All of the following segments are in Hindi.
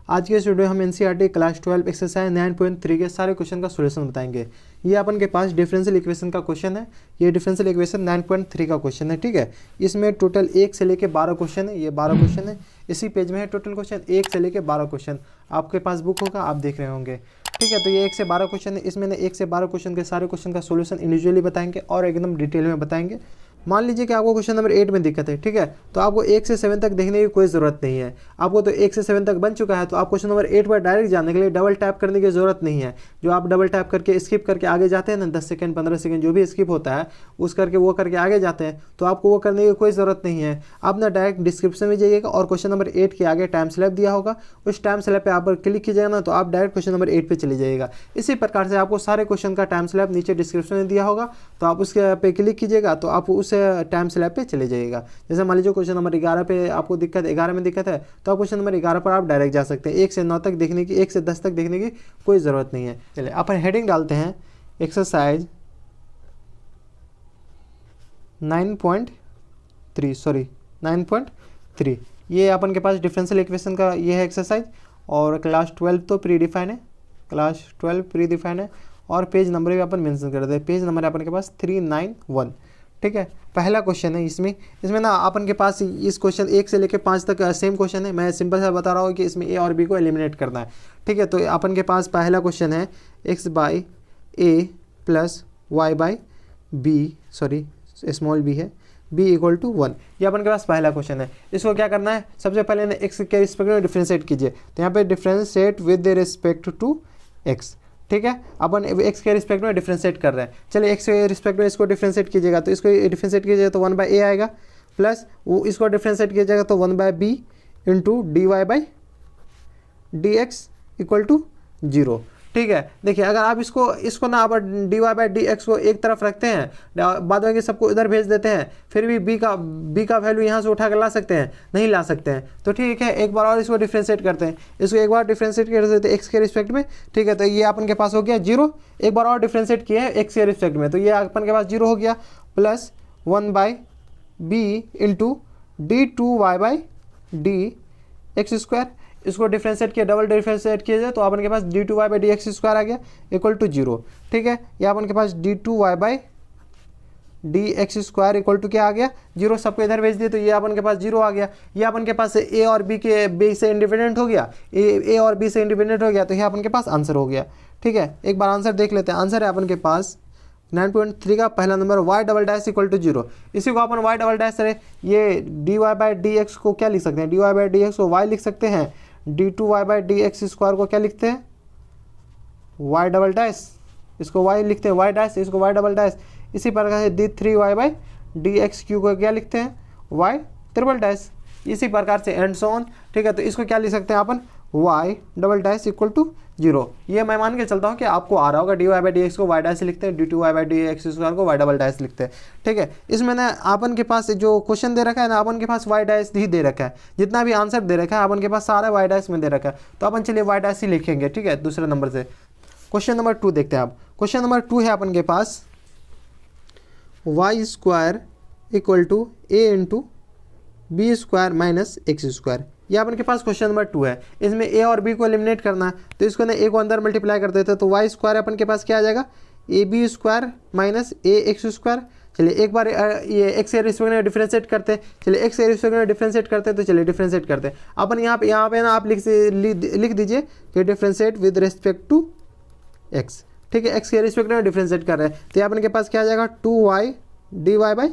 आज के इस वीडियो में हम एनसीईआरटी क्लास 12 एक्सरसाइज 9.3 के सारे क्वेश्चन का सॉल्यूशन बताएंगे। ये अपन के पास डिफरेंशियल इक्वेशन का क्वेश्चन है। ये डिफरेंशियल इक्वेशन 9.3 का क्वेश्चन है, ठीक है। इसमें टोटल 1 से लेके 12 क्वेश्चन है। ये 12 क्वेश्चन है, इसी पेज में है टोटल क्वेश्चन 1 से लेके 12 क्वेश्चन। आपके पास बुक होगा, आप देख रहे होंगे, ठीक है। तो ये 1 से 12 क्वेश्चन है। इसमें 1 से 12 क्वेश्चन के सारे क्वेश्चन का सॉल्यूशन इंडिविजुअली बताएंगे और एकदम डिटेल में बताएंगे। मान लीजिए कि आपको क्वेश्चन नंबर 8 में दिक्कत है, ठीक है, तो आपको 1 से 7 तक देखने की कोई ज़रूरत नहीं है। आपको तो 1 से 7 तक बन चुका है, तो आप क्वेश्चन नंबर 8 पर डायरेक्ट जाने के लिए डबल टैप करने की ज़रूरत नहीं है। जो आप डबल टैप करके स्किप करके आगे जाते हैं ना, 10 सेकंड 15 सेकंड जो भी स्किप होता है उस करके वो करके आगे जाते हैं, तो आपको वो करने की कोई ज़रूरत नहीं है। आप ना डायरेक्ट डिस्क्रिप्शन में जाइएगा और क्वेश्चन नंबर 8 के आगे टाइम स्लैब दिया होगा, उस टाइम स्लैब पे आप क्लिक कीजिएगा ना, तो आप डायरेक्ट क्वेश्चन नंबर 8 पे चले जाइएगा। इसी प्रकार से आपको सारे क्वेश्चन का टाइम स्लैब नीचे डिस्क्रिप्शन में दिया होगा, तो आप उसके पे क्लिक कीजिएगा तो आप उस टाइम स्लैब पे चले जाइएगा। जैसे मान लीजिए क्वेश्चन नंबर 11 पे आपको दिक्कत, 11 में दिक्कत है, तो आप क्वेश्चन नंबर 11 पर आप डायरेक्ट जा सकते हैं। 1 से 9 तक देखने की, 1 से 10 तक देखने की कोई ज़रूरत नहीं है। चलिए अपन हेडिंग डालते हैं एक्सरसाइज 9.3। ये अपन के पास डिफरेंशियल इक्वेशन का ये है एक्सरसाइज, और क्लास 12 तो प्री डिफाइन है, क्लास 12 प्री डिफाइन है, और पेज नंबर भी अपन मेंशन कर देते हैं। पेज नंबर है अपन के पास 391, ठीक है। पहला क्वेश्चन है इसमें ना अपन के पास इस क्वेश्चन 1 से लेकर 5 तक सेम क्वेश्चन है। मैं सिंपल सा बता रहा हूँ कि इसमें ए और बी को एलिमिनेट करना है, ठीक है। तो अपन के पास पहला क्वेश्चन है x by a plus y by b, sorry small b है, b इक्वल टू 1। ये अपन के पास पहला क्वेश्चन है। इसको क्या करना है, सबसे पहले ना x के रिस्पेक्ट में डिफ्रेंशिएट कीजिए। तो यहाँ पे differentiate with respect to x, ठीक है। अपन x के रिस्पेक्ट में डिफ्रेंशिएट कर रहे हैं। चलिए x के रिस्पेक्ट में इसको डिफ्रेंशिएट कीजिएगा, तो इसको डिफ्रेंशिएट कीजिएगा तो 1 बाई ए आएगा, प्लस वो इसको डिफ्रेंशिएट कीजिएगा तो 1 by b into d y by d x equal to 0, ठीक है। देखिए अगर आप इसको ना आप d y by d x को एक तरफ रखते हैं, बाद में सबको इधर भेज देते हैं, फिर भी बी का वैल्यू यहाँ से उठा कर ला सकते हैं? नहीं ला सकते हैं। तो ठीक है, एक बार और इसको डिफ्रेंशिएट करते हैं। इसको एक बार डिफ्रेंशिएट कर देते हैं एक्स के रिस्पेक्ट में, ठीक है। तो ये अपन के पास हो गया 0। एक बार और डिफ्रेंशिएट किए हैं एक्स के रिस्पेक्ट में, तो ये अपन के पास 0 हो गया, plus 1 by b into d two y by d x square. इसको डिफ्रेंशिएट किया, डबल डिफ्रेंशिएट किया जाए तो अपन के पास d two y by d x square आ गया इक्वल टू 0, ठीक है। या अपन के पास d two y by d x square equal to क्या आ गया 0। सबको इधर भेज दिए तो ये अपन के पास 0 आ गया। ये अपन के पास ए और बी से इंडिपेंडेंट हो गया, ए और बी से इंडिपेंडेंट हो गया, तो ये अपन के पास आंसर हो गया, ठीक है। एक बार आंसर देख लेते हैं। आंसर है अपन के पास 9.3 का पहला number y double dash equal to 0। इसी को अपन y डबल डैश है, ये d y by d x को क्या लिख सकते हैं, d y by d x को y लिख सकते हैं, d two y by d x square को क्या लिखते हैं, y डबल डैश, इसको y लिखते हैं y डैश, इसको y डबल डैश। इसी प्रकार से d three y by d x Q को क्या लिखते हैं, y ट्रिपल डैश। इसी प्रकार से एंड सो ऑन, ठीक है। तो इसको क्या लिख सकते हैं अपन, y double dash equal to 0। ये मैं मान के चलता हूँ कि आपको आ रहा होगा। D y by d x को वाई डैश लिखते हैं, d two y by d x square को वाई डबल डैश लिखते हैं, ठीक है। इसमें ना अपन के पास जो क्वेश्चन दे रखा है ना, अपन के पास वाई डैश ही दे रखा है। जितना भी आंसर दे रखा है अपन के पास सारा वाई डैश में दे रखा है, तो अपन चलिए वाई डैश ही लिखेंगे, ठीक है। दूसरे नंबर से क्वेश्चन नंबर 2 देखते हैं आप। क्वेश्चन नंबर 2 है अपन के पास y square equal to a into b square minus x square. ये अपन के पास क्वेश्चन नंबर 2 है। इसमें ए और बी को एलिमिनेट करना है, तो इसको ना ए को अंदर मल्टीप्लाई कर देते हैं, तो वाई स्क्वायर अपन के पास क्या आ जाएगा, a b square minus a x square. चलिए एक बार ये एक्स के रिस्पेक्ट में डिफ्रेंशिएट करते हैं। चलिए एक्स के रिस्पेक्ट में डिफ्रेंशिएट करते हैं, तो चलिए डिफ्रेंशिएट करते हैं। अपन यहाँ पे ना आप लिख दीजिए कि differentiate with respect to x, ठीक है। एक्स के रिस्पेक्ट में डिफ्रेंशिएट कर रहे हैं, तो अपन के पास क्या आ जाएगा 2y d y by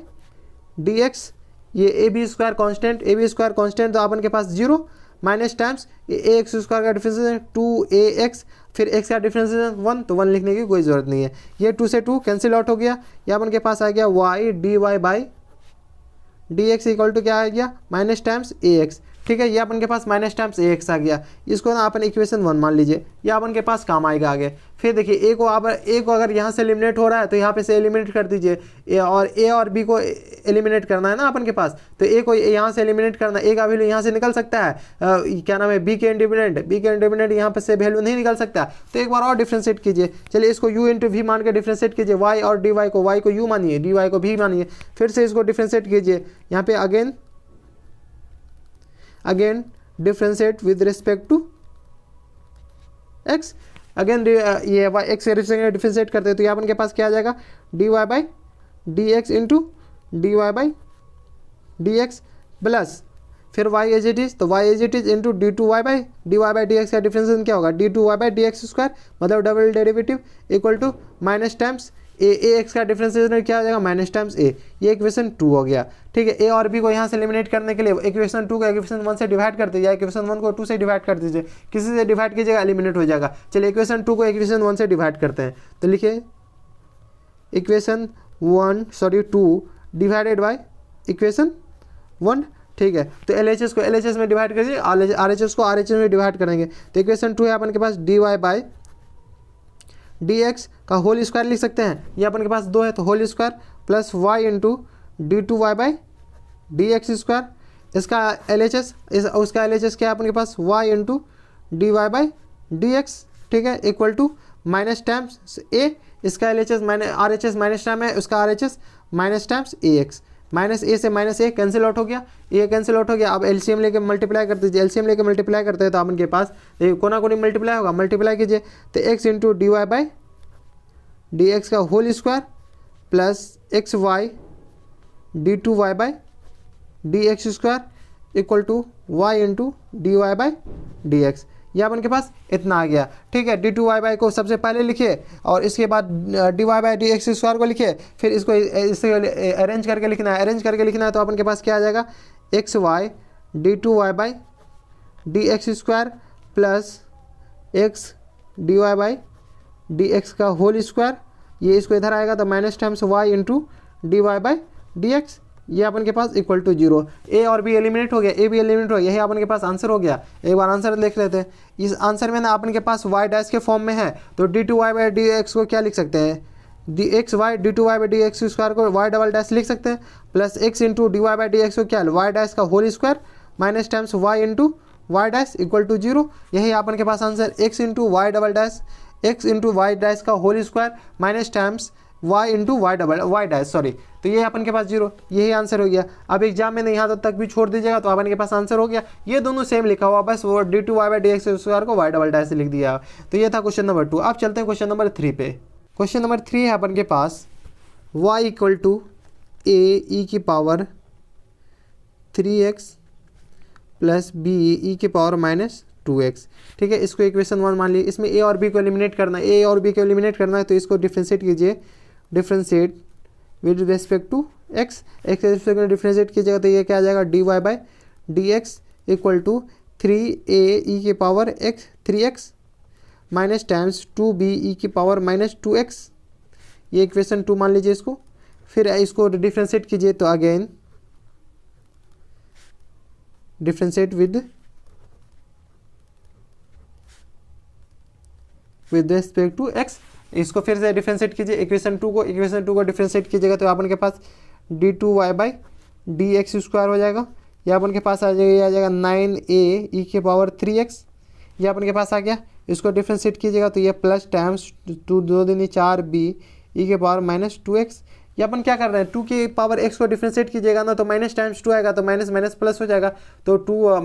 d x. ये a b square constant, a b square constant, तो अपन के पास 0 minus times a x square का डिफरेंशिएशन 2ax, फिर x का डिफरेंशिएशन 1, तो 1 लिखने की कोई ज़रूरत नहीं है। ये 2 से 2 कैंसिल आउट हो गया। ये अपन के पास आ गया y d y by d x equal to क्या आ गया माइनस टाइम्स ए एक्स, ठीक है। ये अपन के पास माइनस टाइम्स ए एक्स आ गया। इसको ना अपन इक्वेशन 1 मान लीजिए, ये अपन के पास काम आएगा आगे। फिर देखिए ए को अगर यहाँ से एलिमिनेट हो रहा है तो यहाँ पे से एलिमिनेट कर दीजिए। ए और बी को एलिमिनेट करना है ना अपन के पास, तो ए को यहाँ से एलिमिनेट करना, ए का वैल्यू यहाँ से निकल सकता है, क्या नाम है, बी के इंडिपेंडेंट यहाँ पे से वैल्यू नहीं निकल सकता। तो एक बार और डिफ्रेंशिएट कीजिए। चलिए इसको यू इंटू वी मान के डिफ्रेंशिएट कीजिए, वाई और डी वाई को, वाई को यू मानिए, डी वाई को भी मानिए। फिर से इसको डिफ्रेंशिएट कीजिए, यहाँ पे again differentiate with respect to x. Again ये एक्स से डिफ्रेंशिएट करते हैं तो यहाँ अपन के पास क्या आ जाएगा, d y by d x into d y by d x plus फिर y एज इट इज़, तो y as it is into d two y by d x का डिफरेंशिएशन क्या होगा, d two y by d x square, मतलब double derivative equal to minus times a x का डिफरेंशिएशन क्या हो जाएगा, माइनस टाइम्स ए। ये इक्वेशन 2 हो गया। ठीक है, ए और बी को यहाँ से एलिमिनेट करने के लिए इक्वेशन 2 को इक्वेशन 1 से डिवाइड कर दीजिए, इक्वेशन 1 को 2 से डिवाइड कर दीजिए, किसी से डिवाइड कीजिएगा एलिमिनेट हो जाएगा। चलिए इक्वेशन 2 को इक्वेशन 1 से डिवाइड करते हैं, तो लिखिए इक्वेशन 2 डिवाइडेड बाई इक्वेशन 1। ठीक है, तो LHS को LHS में डिवाइड करिए, RHS को RHS में डिवाइड करेंगे, तो इक्वेशन 2 है अपन के पास d y by d x का होल स्क्वायर लिख सकते हैं, ये अपन के पास 2 है तो whole square plus y into d two y by d x square. इसका LHS उसका LHS क्या है अपन के पास, y into d y by d x. ठीक है, equal to minus times a, इसका LHS RHS माइनस टाइम है, उसका RHS minus times a x. Minus a से माइनस ए कैंसिल आउट हो गया, ये कैंसिल आउट हो गया। अब एलसीएम लेके मल्टीप्लाई कर दीजिए, एलसीएम लेके मल्टीप्लाई करते हैं तो अपन के पास कोना कोनी मल्टीप्लाई होगा, मल्टीप्लाई कीजिए तो x into d y by d x का whole square plus x y d two y by d x square equal to y into d y by d x. यह अपन के पास इतना आ गया। ठीक है, डी टू वाई बाई को सबसे पहले लिखिए और इसके बाद d y by d x square को लिखिए, फिर इसको इससे अरेंज करके लिखना है, अरेंज करके लिखना है तो अपन के पास क्या आ जाएगा, x y d two y by d x square plus x d y by d x का होल स्क्वायर, ये इसको इधर आएगा तो minus times y into d y by d x, ये अपन के पास इक्वल टू 0। ए और बी एलिमिनेट हो गया, ए बी एलिमिनेट हो गया, यही अपन के पास आंसर हो गया। एक बार आंसर देख लेते हैं, इस आंसर में ना अपन के पास वाई डैश के फॉर्म में है तो d two y by d x को क्या लिख सकते हैं, d x y d two y by d x square को वाई डबल डैश लिख सकते हैं, plus x into d y by d x को क्या वाई डैश का whole square minus times y into y dash equal to 0। यही अपन के पास answer, x into y double dash x into y dash का whole square minus times y into y dash sorry, तो ये अपन के पास 0, यही आंसर हो गया। अब एग्जाम में यहाँ तक भी छोड़ दीजिएगा तो अपन के पास आंसर हो गया। ये दोनों सेम लिखा हुआ, बस वो d two y by d x square को वाई डबल डैश से लिख दिया। तो ये था क्वेश्चन नंबर 2। अब चलते हैं क्वेश्चन नंबर 3 पे। क्वेश्चन नंबर 3 है अपन के पास y इक्वल टू ए ई की power 3x plus B E की पावर माइनस 2x। ठीक है, इसको इक्वेशन 1 मान लीजिए। इसमें ए और बी को एलिमिनेट करना है, ए और बी को एलिमिनेट करना है तो इसको डिफ्रेंशिएट कीजिए, differentiate with respect to x, x के रिस्पेक्ट में डिफ्रेंशिएट कीजिएगा तो ये क्या आ जाएगा, d y by d x equal to 3a e की power x 3x minus times 2b e की पावर माइनस 2x। ये इक्वेशन 2 मान लीजिए इसको, फिर इसको डिफ्रेंशिएट कीजिए तो again differentiate with respect to x, इसको फिर से डिफ्रेंशिएट कीजिए इक्वेशन 2 को डिफ्रेंशिएट कीजिएगा तो अपन के पास d two y by d x square हो जाएगा। यह अपन के पास आ जाएगा, ये आ जाएगा 9a ई के पावर 3x, ये अपन के पास आ गया। इसको डिफ्रेंशिएट कीजिएगा तो ये प्लस टाइम्स 2 दूनी 4b ई के पावर माइनस 2x। ये अपन क्या कर रहे हैं, 2 की पावर x को डिफ्रेंशिएट कीजिएगा ना तो माइनस टाइम्स 2 आएगा तो माइनस माइनस प्लस हो जाएगा, तो 2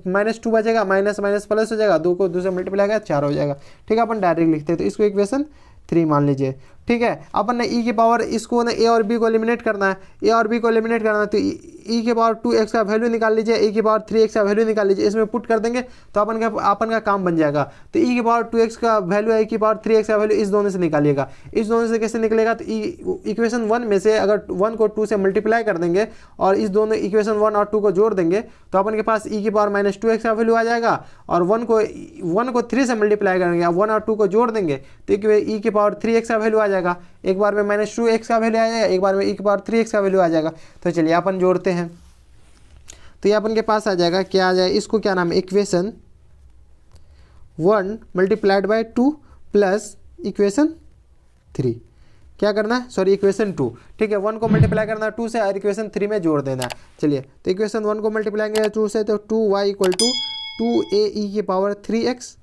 माइनस 2 बचेगा, माइनस माइनस प्लस हो जाएगा, 2 को 2 से मल्टीप्लाई करेगा 4 हो जाएगा। ठीक है, अपन डायरेक्ट लिखते हैं तो इसको इक्वेशन 3 मान लीजिए। ठीक है, अपन ने ई की पावर इसको ना ए और बी को एलिमिनेट करना है, ए और बी को एलिमिनेट करना है तो ई के पावर 2x का वैल्यू निकाल लीजिए, ई की पावर 3x का वैल्यू निकाल लीजिए, इसमें पुट कर देंगे तो अपन का काम बन जाएगा। तो ई की पावर 2x का वैल्यू है, ई की पावर 3x का वैल्यू, इस दोनों से निकालिएगा। इस दोनों से कैसे निकलेगा, तो इक्वेशन 1 में से अगर 1 को 2 से मल्टीप्लाई कर देंगे और इस दोनों इक्वेशन 1 और 2 को जोड़ देंगे तो अपन के पास ई की पावर माइनस 2x का वैल्यू आ जाएगा, और 1 को 3 से मल्टीप्लाई करेंगे, 1 और 2 को जोड़ देंगे तो ई की पावर 3x का वैल्यू आ जाएगा। एक बार में माइनस 2x का वैल्यू आ जाएगा, एक बार में ई की पावर 3x का वैल्यू आ जाएगा। तो चलिए अपन जोड़ते हैं तो ये अपन के पास आ जाएगा, क्या आ जाएगा, इसको क्या नाम है, equation 1 multiplied by 2 plus equation 3। क्या करना है, सॉरी इक्वेशन 2। ठीक है, 1 को मल्टीप्लाई करना है 2 से और इक्वेशन 3 में जोड़ देना है। चलिए तो इक्वेशन 1 को मल्टीप्लाई करेंगे 2 से तो 2y इक्वल टू 2a ई की power 3x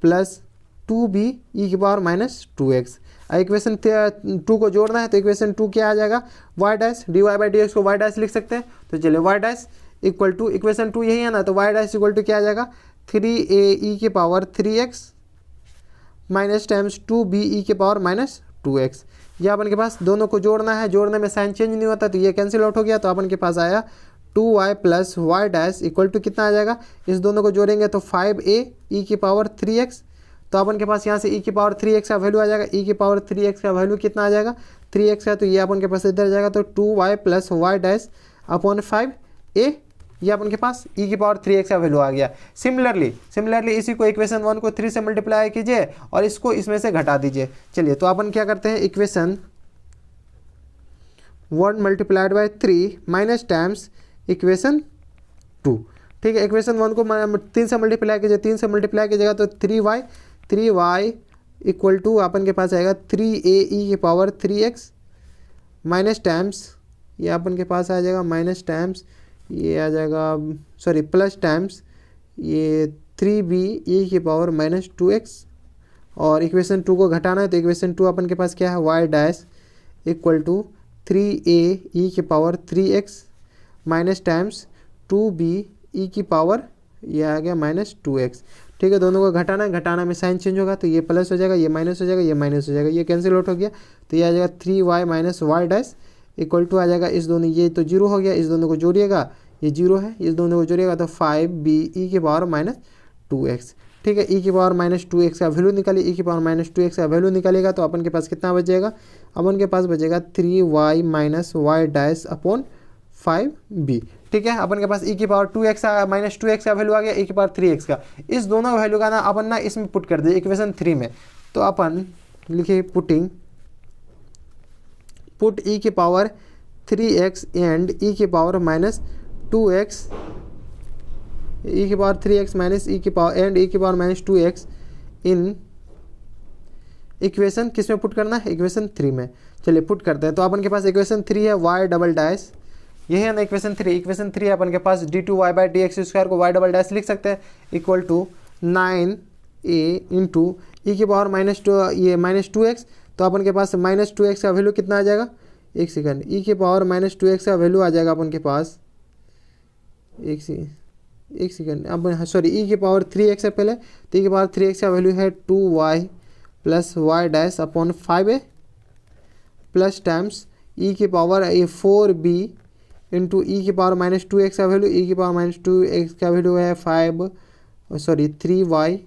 plus 2b e की पावर माइनस 2x। इक्वेशन 2 को जोड़ना है तो इक्वेशन 2 क्या आ जाएगा, y dash d y by d x को वाई डैश लिख सकते हैं। तो चलिए y dash equal to equation 2 यही है ना, तो वाई डैश इक्वल टू क्या आ जाएगा, 3a e⁻³ minus times 2b e⁻²x। ये अपन के पास दोनों को जोड़ना है, जोड़ने में साइन चेंज नहीं होता तो ये कैंसिल आउट हो गया। तो अपन के पास आया 2y + y' इक्वल टू कितना आ जाएगा, इस दोनों को जोड़ेंगे तो 5a e⁻³ तो अपन के पास यहाँ से e⁻³ का वैल्यू आ जाएगा। e⁻³ का वैल्यू कितना आ जाएगा, 3x है, तो ये अपन के पास इधर जाएगा तो 2y + y' अपॉन 5a, ये अपन के पास e⁻³ का वैल्यू आ गया। सिमिलरली इसी को इक्वेशन 1 को 3 से मल्टीप्लाई कीजिए और इसको इसमें से घटा दीजिए। चलिए तो अपन क्या करते हैं, इक्वेशन 1 × 3 माइनस टाइम्स इक्वेशन 2। ठीक है, इक्वेशन 1 को 3 से मल्टीप्लाई कीजिए, 3 से मल्टीप्लाई कीजिएगा तो 3y इक्वल टू अपन के पास आएगा 3a e⁻³ माइनस टाइम्स, ये अपन के पास आ जाएगा माइनस टाइम्स, ये आ जाएगा सॉरी प्लस टाइम्स ये 3b e⁻²x और इक्वेशन 2 को घटाना है तो इक्वेशन 2 अपन के पास क्या है, y' equal to 3a e⁻³ minus times 2b ये आ गया -2x। ठीक है, दोनों को घटाना है, घटाना में साइन चेंज होगा तो ये प्लस हो जाएगा, ये माइनस हो जाएगा, ये माइनस हो जाएगा, ये कैंसिल आउट हो गया तो ये आ जाएगा 3y - y' इक्वल टू आ जाएगा इस दोनों, ये तो 0 हो गया, इस दोनों को जोड़िएगा, ये 0 है, इस दोनों को जोड़िएगा तो 5b e⁻²x। ठीक है, e⁻²x का वैल्यू निकालिए, e⁻²x का वैल्यू निकालेगा तो अपन के पास कितना बचेगा, अपन के पास बचेगा 3y - y' अपॉन 5b। ठीक है, अपन के पास e⁻²x -2x का वैल्यू आ गया, e⁻3x का, इस दोनों वैल्यू का ना अपन ना इसमें पुट कर दिए इक्वेशन 3 में। तो अपन लिखिए put e⁻3x and e⁻2x e⁻3x minus e⁻2x in equation किस में पुट करना है, इक्वेशन 3 में। चलिए पुट करते हैं। तो अपन के पास इक्वेशन 3 है y', यही है ना इक्वेशन 3। इक्वेशन 3 है अपन के पास d2y/dx² को y' लिख सकते हैं equal to 9a into e⁻2x, तो अपन के पास -2x का वैल्यू कितना आ जाएगा, एक सेकंड, e⁻2x का वैल्यू आ जाएगा अपन के पास, एक सेकंड, अब सॉरी e⁻3x है पहले, तो e⁻3x का वैल्यू है 2y + y' upon 5a plus times e⁻4b into e⁻2x का वैल्यू, e⁻2x का वैल्यू है 3y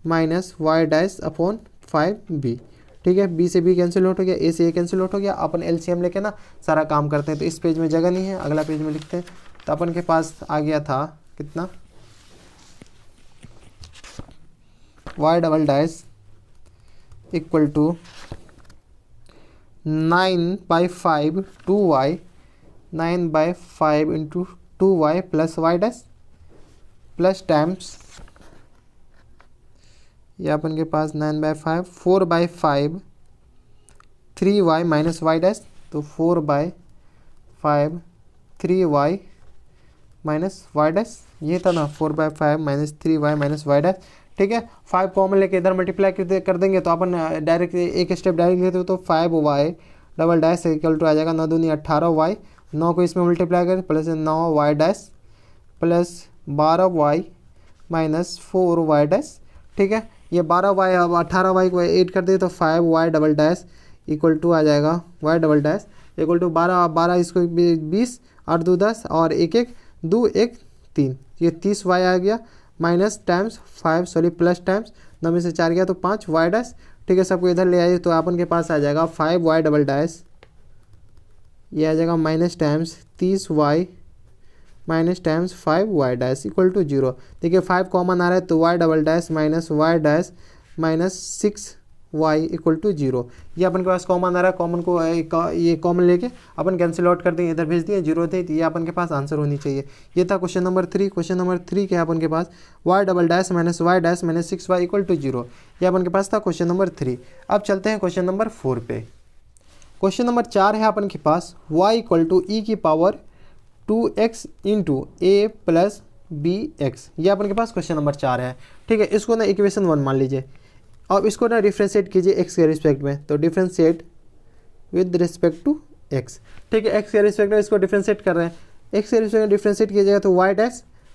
- y' अपॉन 5b। ठीक है, b से b कैंसिल आउट हो गया, a से a कैंसिल आउट हो गया। अपन एलसीएम लेके ना सारा काम करते हैं, तो इस पेज में जगह नहीं है, अगला पेज में लिखते हैं। तो अपन के पास आ गया था कितना, y' equal to 9/5 2y 9/5 into 2y + y' plus times ये अपन के पास 9/5 4/5 3y - y', तो 4/5 3y - y', ये था ना 4/5 3y - y'। ठीक है, 5 कॉमन लेके इधर मल्टीप्लाई कर देंगे तो अपन डायरेक्ट एक स्टेप डायरेक्ट लेते हो तो 5y' इक्वल टू आ जाएगा 9 दूनी 18y, 9 को इसमें मल्टीप्लाई करें plus 9y' plus 12y - 4y'। ठीक है, ये 12y अब 18y को ऐड कर दे तो 5y' इक्वल टू आ जाएगा y' इक्वल टू 12 इसको 20 8 2 10 और 1 1 2 1 3, ये 30y आ गया minus times 5 sorry plus times 9 में से 4 गया तो 5y'। ठीक है, सबको इधर ले आइए तो अपन के पास आ जाएगा 5y', ये आ जाएगा minus times 30y minus times 5y' equal to 0। देखिए 5 कॉमन आ रहा है तो y' minus y' minus 6y equal to 0, ये अपन के पास कॉमन आ रहा है। कॉमन को ये कॉमन लेके अपन कैंसिल आउट कर देंगे, इधर भेज दिए 0 थे, तो ये अपन के पास आंसर होनी चाहिए। ये था क्वेश्चन नंबर 3। क्वेश्चन नंबर 3 क्या है अपन के पास, y' minus y' minus 6y equal to 0, ये अपन के पास था क्वेश्चन नंबर 3। अब चलते हैं क्वेश्चन नंबर 4 पे। क्वेश्चन नंबर 4 है अपन के पास y equal to e⁻2x into a plus bx, ये अपन के पास क्वेश्चन नंबर 4 है। ठीक है, इसको ना इक्वेशन 1 मान लीजिए, अब इसको ना डिफ्रेंशिएट कीजिए x के रिस्पेक्ट में, तो differentiate with respect to x। ठीक है, x के रिस्पेक्ट में इसको डिफ्रेंशिएट कर रहे हैं, x के रिस्पेक्ट में डिफ्रेंशिएट कीजिएगा तो y'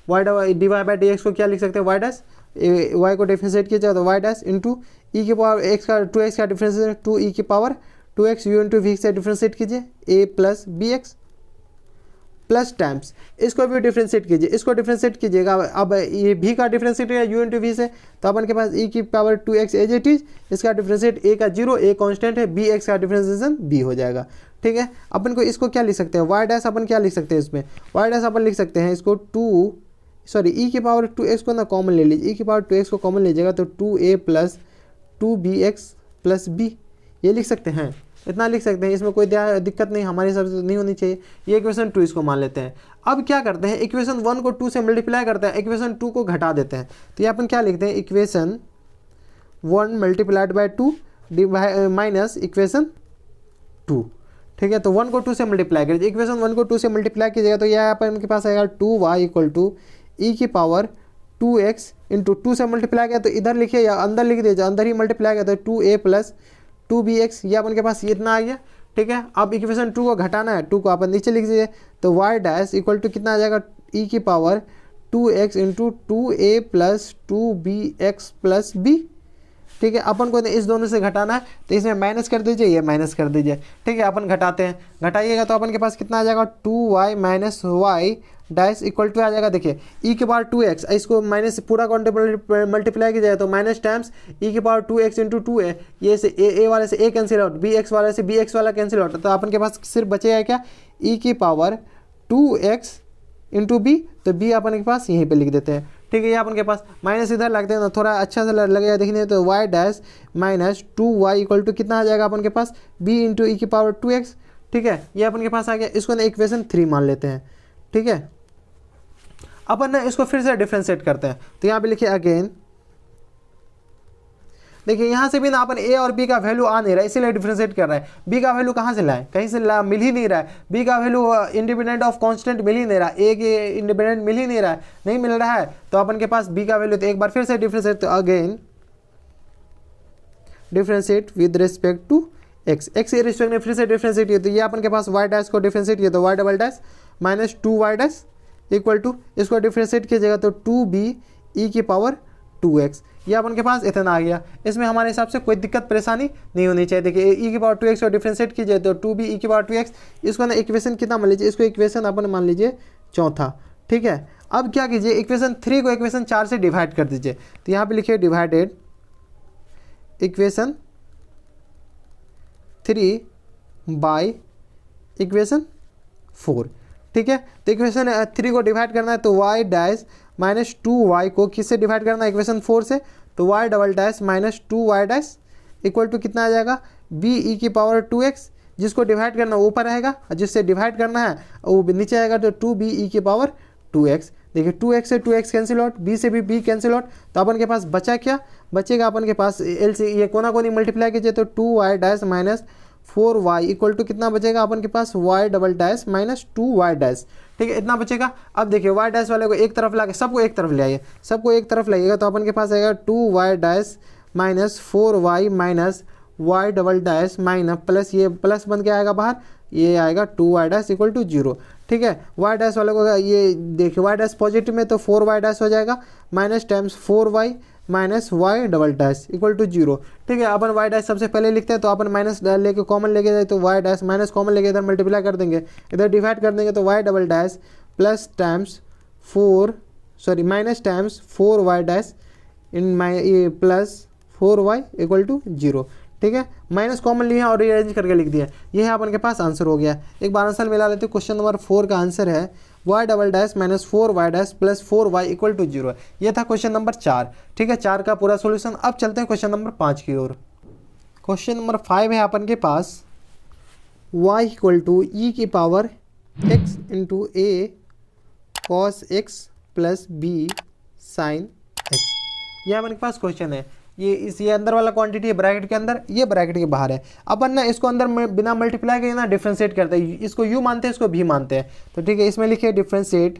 y d y by d x को क्या लिख सकते हैं, वाई डैश, वाई को डिफ्रेंशिएट किया जाए तो वाई डैश इंटू ई की पावर एक्स का 2x का डिफ्रेंशिएट 2 ई की power 2x u into v से डिफ्रेंशिएट कीजिए a plus b x plus times इसको भी डिफ्रेंशिएट कीजिए, इसको डिफ्रेंशिएट कीजिएगा। अब ये भी का डिफ्रेंशिएट है यू इंटू वी से, तो अपन के पास ई की power 2x as it is, इसका डिफ्रेंशिएट ए का 0, ए कांस्टेंट है, बी एक्स का डिफ्रेंशिएशन बी हो जाएगा। ठीक है, अपन को इसको क्या लिख सकते हैं, वाई डैश अपन क्या लिख सकते हैं इसमें, वाई डैश अपन लिख सकते हैं इसको ई की पावर 2x को ना कॉमन ले लीजिए, ई की पावर 2x को कॉमन लीजिएगा तो 2a plus 2bx plus b ये लिख सकते हैं, इतना लिख सकते हैं, इसमें कोई दिक्कत नहीं, हमारे हिसाब से नहीं होनी चाहिए। ये इक्वेशन 2 इसको मान लेते हैं। अब क्या करते हैं, इक्वेशन 1 को 2 से मल्टीप्लाई करते हैं, इक्वेशन 2 को घटा देते हैं, तो ये अपन क्या लिखते हैं, equation 1 multiplied by 2 minus equation 2। ठीक है, तो 1 को 2 से मल्टीप्लाई करिए, इक्वेशन 1 को 2 से मल्टीप्लाई कीजिएगा तो यह अपन के पास आएगा 2y इक्वल टू ई की पावर 2x इंटू 2 से मल्टीप्लाई किया तो इधर लिखिए या अंदर लिख दीजिए, अंदर ही मल्टीप्लाई किया तो 2a प्लस 2bx ये अपन के पास इतना आ गया। ठीक है, अब इक्वेशन 2 को घटाना है, 2 को अपन नीचे लिख दीजिए तो y डैश इक्वल टू कितना आ जाएगा, ई की power 2x into 2a plus 2bx plus b। ठीक है, अपन को इस दोनों से घटाना है तो इसमें माइनस कर दीजिए, ये माइनस कर दीजिए। ठीक है, अपन घटाते हैं, घटाइएगा तो अपन के पास कितना आ जाएगा, 2y minus y dash equal to आ जाएगा, देखिए ई के पावर 2x, इसको माइनस पूरा मल्टीप्लाई किया जाए तो माइनस टाइम्स ई के पावर 2x इंटू 2a, ये से ए वाले से ए कैंसिल आउट, बी एक्स वाले से बी एक्स वाला कैंसिल आउट, तो अपन के पास सिर्फ बचेगा क्या, ई की पावर 2x इंटू बी, तो बी अपन के पास यहीं पे लिख देते हैं। ठीक है, ये अपन के पास माइनस इधर लगते हैं ना, थोड़ा अच्छा से लगेगा देखने, तो y dash minus 2y equal to कितना आ जाएगा अपन के पास, b इंटू ई की पावर 2x। ठीक है, ये अपन के पास आ गया, इसको ना इक्वेशन 3 मान लेते हैं। ठीक है, अपन ना इसको फिर से डिफ्रेंशिएट करते हैं, तो यहाँ पे लिखिए अगेन, देखिए यहाँ से भी ना अपन a और b का वैल्यू आ नहीं रहा है, इसीलिए डिफ्रेंशिएट कर रहा है। b का वैल्यू कहाँ से लाएं, कहीं से मिल ही नहीं रहा है, b का वैल्यू इंडिपेंडेंट ऑफ कांस्टेंट मिल ही नहीं रहा, a के इंडिपेंडेंट मिल ही नहीं रहा है, नहीं मिल रहा है, तो अपन के पास b का वैल्यू, तो एक बार फिर से डिफ्रेंशिएट, तो again differentiate with respect to x, x के रिस्पेक्ट में फिर से डिफ्रेंशिएट किया तो ये अपन के पास y डैश को डिफ्रेंशिएट किया तो y double dash minus 2y dash equal to, इसको डिफ्रेंशिएट कीजिएगा तो 2b ई की पावर 2x, ये अपन के पास इतना आ गया। इसमें हमारे हिसाब से कोई दिक्कत परेशानी नहीं होनी चाहिए। देखिए ई की पावर 2x को डिफ्रेंशिएट कीजिए तो 2b ई की पावर 2x, इसको ना इक्वेशन कितना मान लीजिए, इसको इक्वेशन अपन मान लीजिए चौथा। ठीक है, अब क्या कीजिए, इक्वेशन 3 को इक्वेशन 4 से डिवाइड कर दीजिए, तो यहाँ पे लिखिए डिवाइडेड इक्वेशन 3 बाय इक्वेशन 4। ठीक है, तो इक्वेशन 3 को डिवाइड करना है तो y डैश माइनस 2y को किससे डिवाइड करना है, इक्वेशन 4 से, तो y double dash minus 2y dash equal to कितना आ जाएगा, b ई की पावर 2x, जिसको डिवाइड करना ऊपर रहेगा और जिससे डिवाइड करना है वो नीचे आएगा, तो 2b ई की पावर 2x। देखिए 2x से 2x कैंसिल आउट, b से भी b कैंसिल आउट, तो अपन के पास बचा क्या, बचेगा अपन के पास l से ये कोना कोनी मल्टीप्लाई कीजिए तो 2y dash minus 4y equal to कितना बचेगा अपन के पास, y double dash minus 2y dash. ठीक है, इतना बचेगा। अब देखिए y डैश वाले को एक तरफ ला के सबको एक तरफ ले आइए, सबको एक तरफ लाइएगा तो अपन के पास आएगा 2y dash minus 4y minus y double dash minus plus, ये प्लस बन के आएगा बाहर, ये आएगा 2y डैश इक्वल टू 0। ठीक है, y डैश वाले को ये देखिए y डैश पॉजिटिव में तो 4y डैश हो जाएगा, minus times 4y minus y double dash equal to 0। ठीक है, अपन y डैश सबसे पहले लिखते हैं तो अपन माइनस लेके कॉमन लेके जाए तो y डैश माइनस कॉमन लेके इधर मल्टीप्लाई कर देंगे, इधर डिवाइड कर देंगे तो y double dash plus times minus times 4y dash in my plus 4y equal to 0। ठीक है, माइनस कॉमन लिया और रीअरेंज करके लिख दिया, ये है अपन के पास आंसर हो गया। एक बार आंसर मिला लेते हैं, क्वेश्चन नंबर 4 का आंसर है y double dash minus 4y dash plus 4y equal to 0। ये था क्वेश्चन नंबर 4। ठीक है, 4 का पूरा सॉल्यूशन। अब चलते हैं क्वेश्चन नंबर 5 की ओर। क्वेश्चन नंबर 5 है अपन के पास y इक्वल टू ई की power x into a cos x plus b sine x, यह अपन के पास क्वेश्चन है। ये अंदर वाला क्वांटिटी है ब्रैकेट के अंदर, ये ब्रैकेट के बाहर है। अपन ना इसको अंदर बिना मल्टीप्लाई के ना डिफ्रेंशिएट करते हैं, इसको u मानते हैं, इसको v मानते हैं। तो ठीक है, इसमें लिखिए differentiate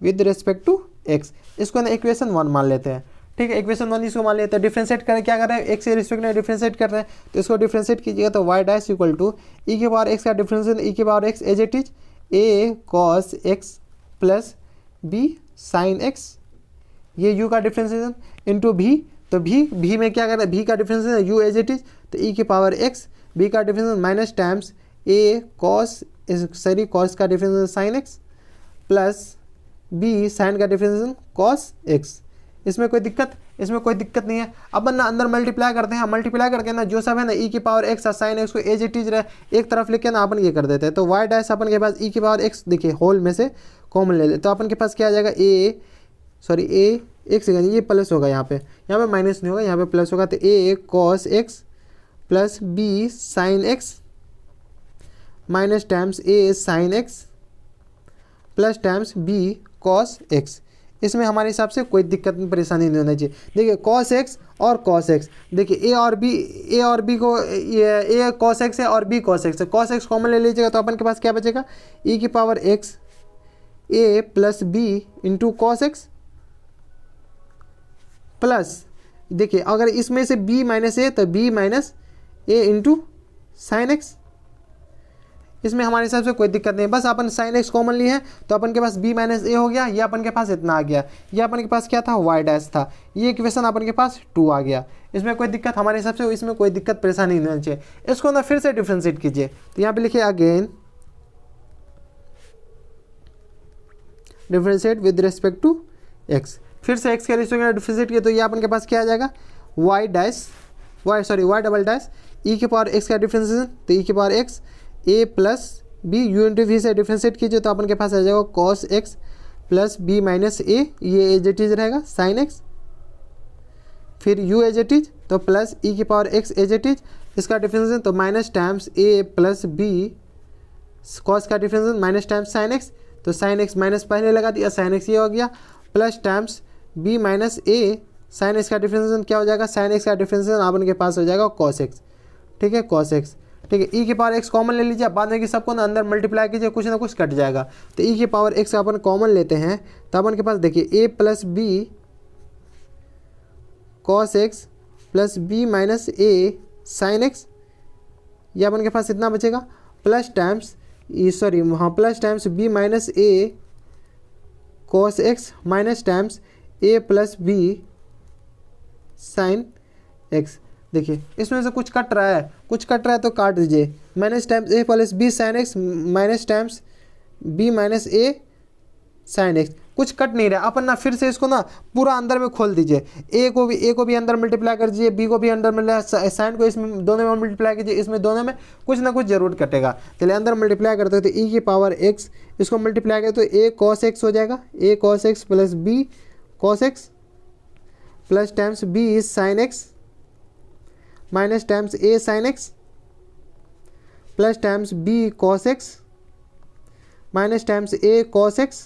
with respect to x, इसको ना इक्वेशन 1 मान लेते हैं। ठीक है, इक्वेशन 1 इसको मान लेते हैं। डिफ्रेंशिएट करें, क्या कर रहे हैं, x के रिस्पेक्ट में डिफ्रेंशिएट कर रहे हैं, तो इसको डिफ्रेंशिएट कीजिएगा तो y dash equal to e के पावर x का डिफ्रेंशिएट ई के power x as it is a cos x plus b sine x, ये u का डिफ्रेंसिएशन इंटू भी, तो भी में क्या करना है, भी का differentiation u as it is, तो e की पावर x, b का differentiation minus times a cos, sorry cos का differentiation sine x plus b sine का डिफ्रेंसिएशन कॉस x। इसमें कोई दिक्कत नहीं है। अब ना अंदर मल्टीप्लाई करते हैं, मल्टीप्लाई करके ना जो सब है ना e की पावर x और साइन x को एज इट इज रहे एक तरफ लेके ना अपन ये कर देते हैं, तो y डैश अपन के पास e की पावर x, देखिए होल में से कॉमन ले ले, तो अपन के पास क्या आ जाएगा a एक सेकंड, ये प्लस होगा, यहाँ पे माइनस नहीं होगा, यहाँ पे प्लस होगा, तो a cos x plus b sine x minus times a sine x plus times b cos x। इसमें हमारे हिसाब से कोई दिक्कत परेशानी नहीं होना चाहिए। देखिए कॉस x और कॉस x, देखिए a और b को a कॉस x है और b कॉस x है, कॉस x कॉमन ले लीजिएगा तो अपन के पास क्या बचेगा, e की power x a plus b into cos x plus, देखिए अगर इसमें से b माइनस ए तो b माइनस ए इंटू साइन एक्स। इसमें हमारे हिसाब से कोई दिक्कत नहीं है, बस अपन साइन एक्स कॉमन लिए हैं तो अपन के पास b माइनस ए हो गया, ये अपन के पास इतना आ गया, ये अपन के पास क्या था y डैश था, ये इक्वेशन अपन के पास 2 आ गया। इसमें कोई दिक्कत हमारे हिसाब से, इसमें कोई दिक्कत परेशानी नहीं होनी चाहिए। इसको ना फिर से डिफ्रेंशिएट कीजिए, तो यहाँ पे लिखिए again differentiate with respect to x, फिर से x के रेशियो में डिफ्रेंशिएट किया तो ये अपन के पास क्या आ जाएगा y डबल डैश e की पावर x का डिफ्रेंशिएशन, तो e की power x a plus b u into v से डिफ्रेंशिएट कीजिए तो अपन के पास आ जाएगा cos x plus b minus a, ये एज इट इज रहेगा साइन x, फिर u एज इट इज तो प्लस e की power x as it is, इसका डिफ्रेंशिएशन तो minus times a plus b cos का differentiation minus times sine x, तो साइन x माइनस पहले लगा दिया, साइन x ये हो गया, plus times b minus a sine x का डिफ्रेंशिएशन क्या हो जाएगा, साइन x का डिफ्रेंशिएशन अपन के पास हो जाएगा cos x, ठीक है cos x, ठीक है। e की पावर x कॉमन ले लीजिए, बाद में कि सबको ना अंदर मल्टीप्लाई कीजिए, कुछ ना कुछ कट जाएगा, तो e की पावर x अपन कॉमन लेते हैं तो अपन के पास देखिए a plus b cos x plus b minus a sine x, ये अपन के पास इतना बचेगा, plus times plus times b minus a cos x minus times a plus b sine x। देखिए इसमें से कुछ कट रहा है तो काट दीजिए, minus times a plus b sine x minus times b minus a sine x, कुछ कट नहीं रहा। अपन ना फिर से इसको ना पूरा अंदर में खोल दीजिए, a को भी अंदर मल्टीप्लाई कर दीजिए, b को भी अंदर मल्टीप्लाई, साइन को इसमें दोनों में मल्टीप्लाई कीजिए, इसमें दोनों में कुछ ना कुछ जरूर कटेगा। चलिए अंदर मल्टीप्लाई करते हैं तो e की पावर x, इसको मल्टीप्लाई करें तो a cos x हो जाएगा, a cos x plus b cos x plus times b sine x minus times a sine x plus times b cos x minus times a cos x।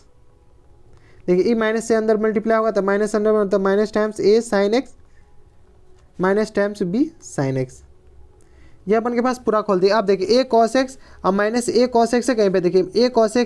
देखिए e माइनस से अंदर मल्टीप्लाई होगा तो माइनस अंदर तो minus times a sine x minus times b sine x, ये अपन के पास पूरा खोल दिया। आप देखिए a cos x अब माइनस a cos x से कहीं पे देखिए a cos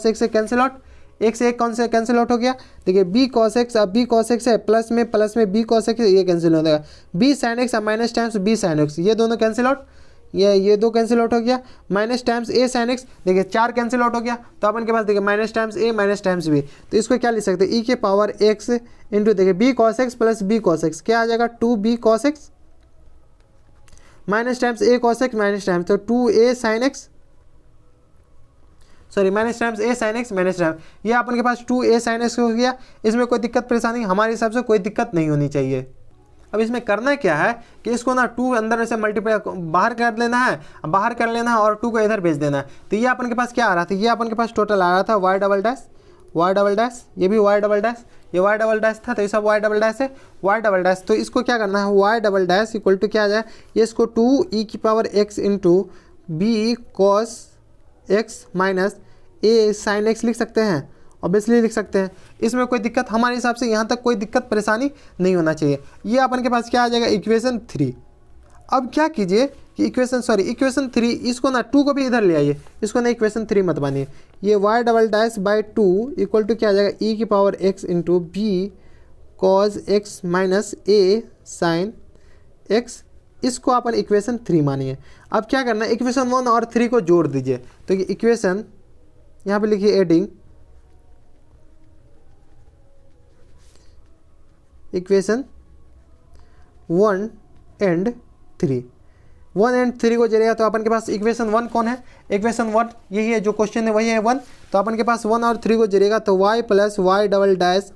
x से कैंसिल आउट, एक से एक कौन से कैंसिल आउट हो गया, देखिए b cos x अब b cos x है प्लस में b cos x ये कैंसिल हो जाएगा, b sin x अब minus times b sin x, ये दोनों कैंसिल आउट, ये दो कैंसिल आउट हो गया, minus times a sin x, देखिए 4 कैंसिल आउट हो गया, तो अपन के पास देखिए minus times a minus times b, तो इसको क्या लिख सकते हैं e के पावर x इंटू देखिए b cos x plus b cos x, क्या आ जाएगा 2b cos x minus times a cos x minus times तो 2a sin x, minus times a sin x minus time, ये अपन के पास 2a sin x हो गया। इसमें कोई दिक्कत परेशानी हमारे हिसाब से कोई दिक्कत नहीं होनी चाहिए। अब इसमें करना क्या है कि इसको ना 2 अंदर से मल्टीप्लाई बाहर कर लेना है, और 2 को इधर भेज देना है। तो ये अपन के पास क्या आ रहा था, ये अपन के पास टोटल आ रहा था y डबल डैश, ये भी y डबल डैश, ये y डबल डैश था तो ये सब y डबल डैश है, y डबल डैश। तो इसको क्या करना है y double dash equal to क्या आ जाए, ये इसको 2e की power x into b cos x minus a sine x लिख सकते हैं, ऑब्वियसली लिख सकते हैं। इसमें कोई दिक्कत हमारे हिसाब से यहाँ तक कोई दिक्कत परेशानी नहीं होना चाहिए। ये अपन के पास क्या आ जाएगा इक्वेशन 3। अब क्या कीजिए कि इक्वेशन 3 इसको ना 2 को भी इधर ले आइए, इसको ना इक्वेशन 3 मत मानिए, ये y double dash by 2 equal to क्या आ जाएगा e की power x into b cos x minus a sine x, इसको अपन इक्वेशन 3 मानिए। अब क्या करना है इक्वेशन 1 और 3 को जोड़ दीजिए, तो ये इक्वेशन यहाँ पे लिखिए एडिंग इक्वेशन 1 एंड 3, 1 एंड 3 को जोड़ेगा तो अपन के पास इक्वेशन 1 कौन है, इक्वेशन 1 यही है, जो क्वेश्चन है वही है 1। तो अपन के पास 1 और 3 को जोड़ेगा तो y plus y double dash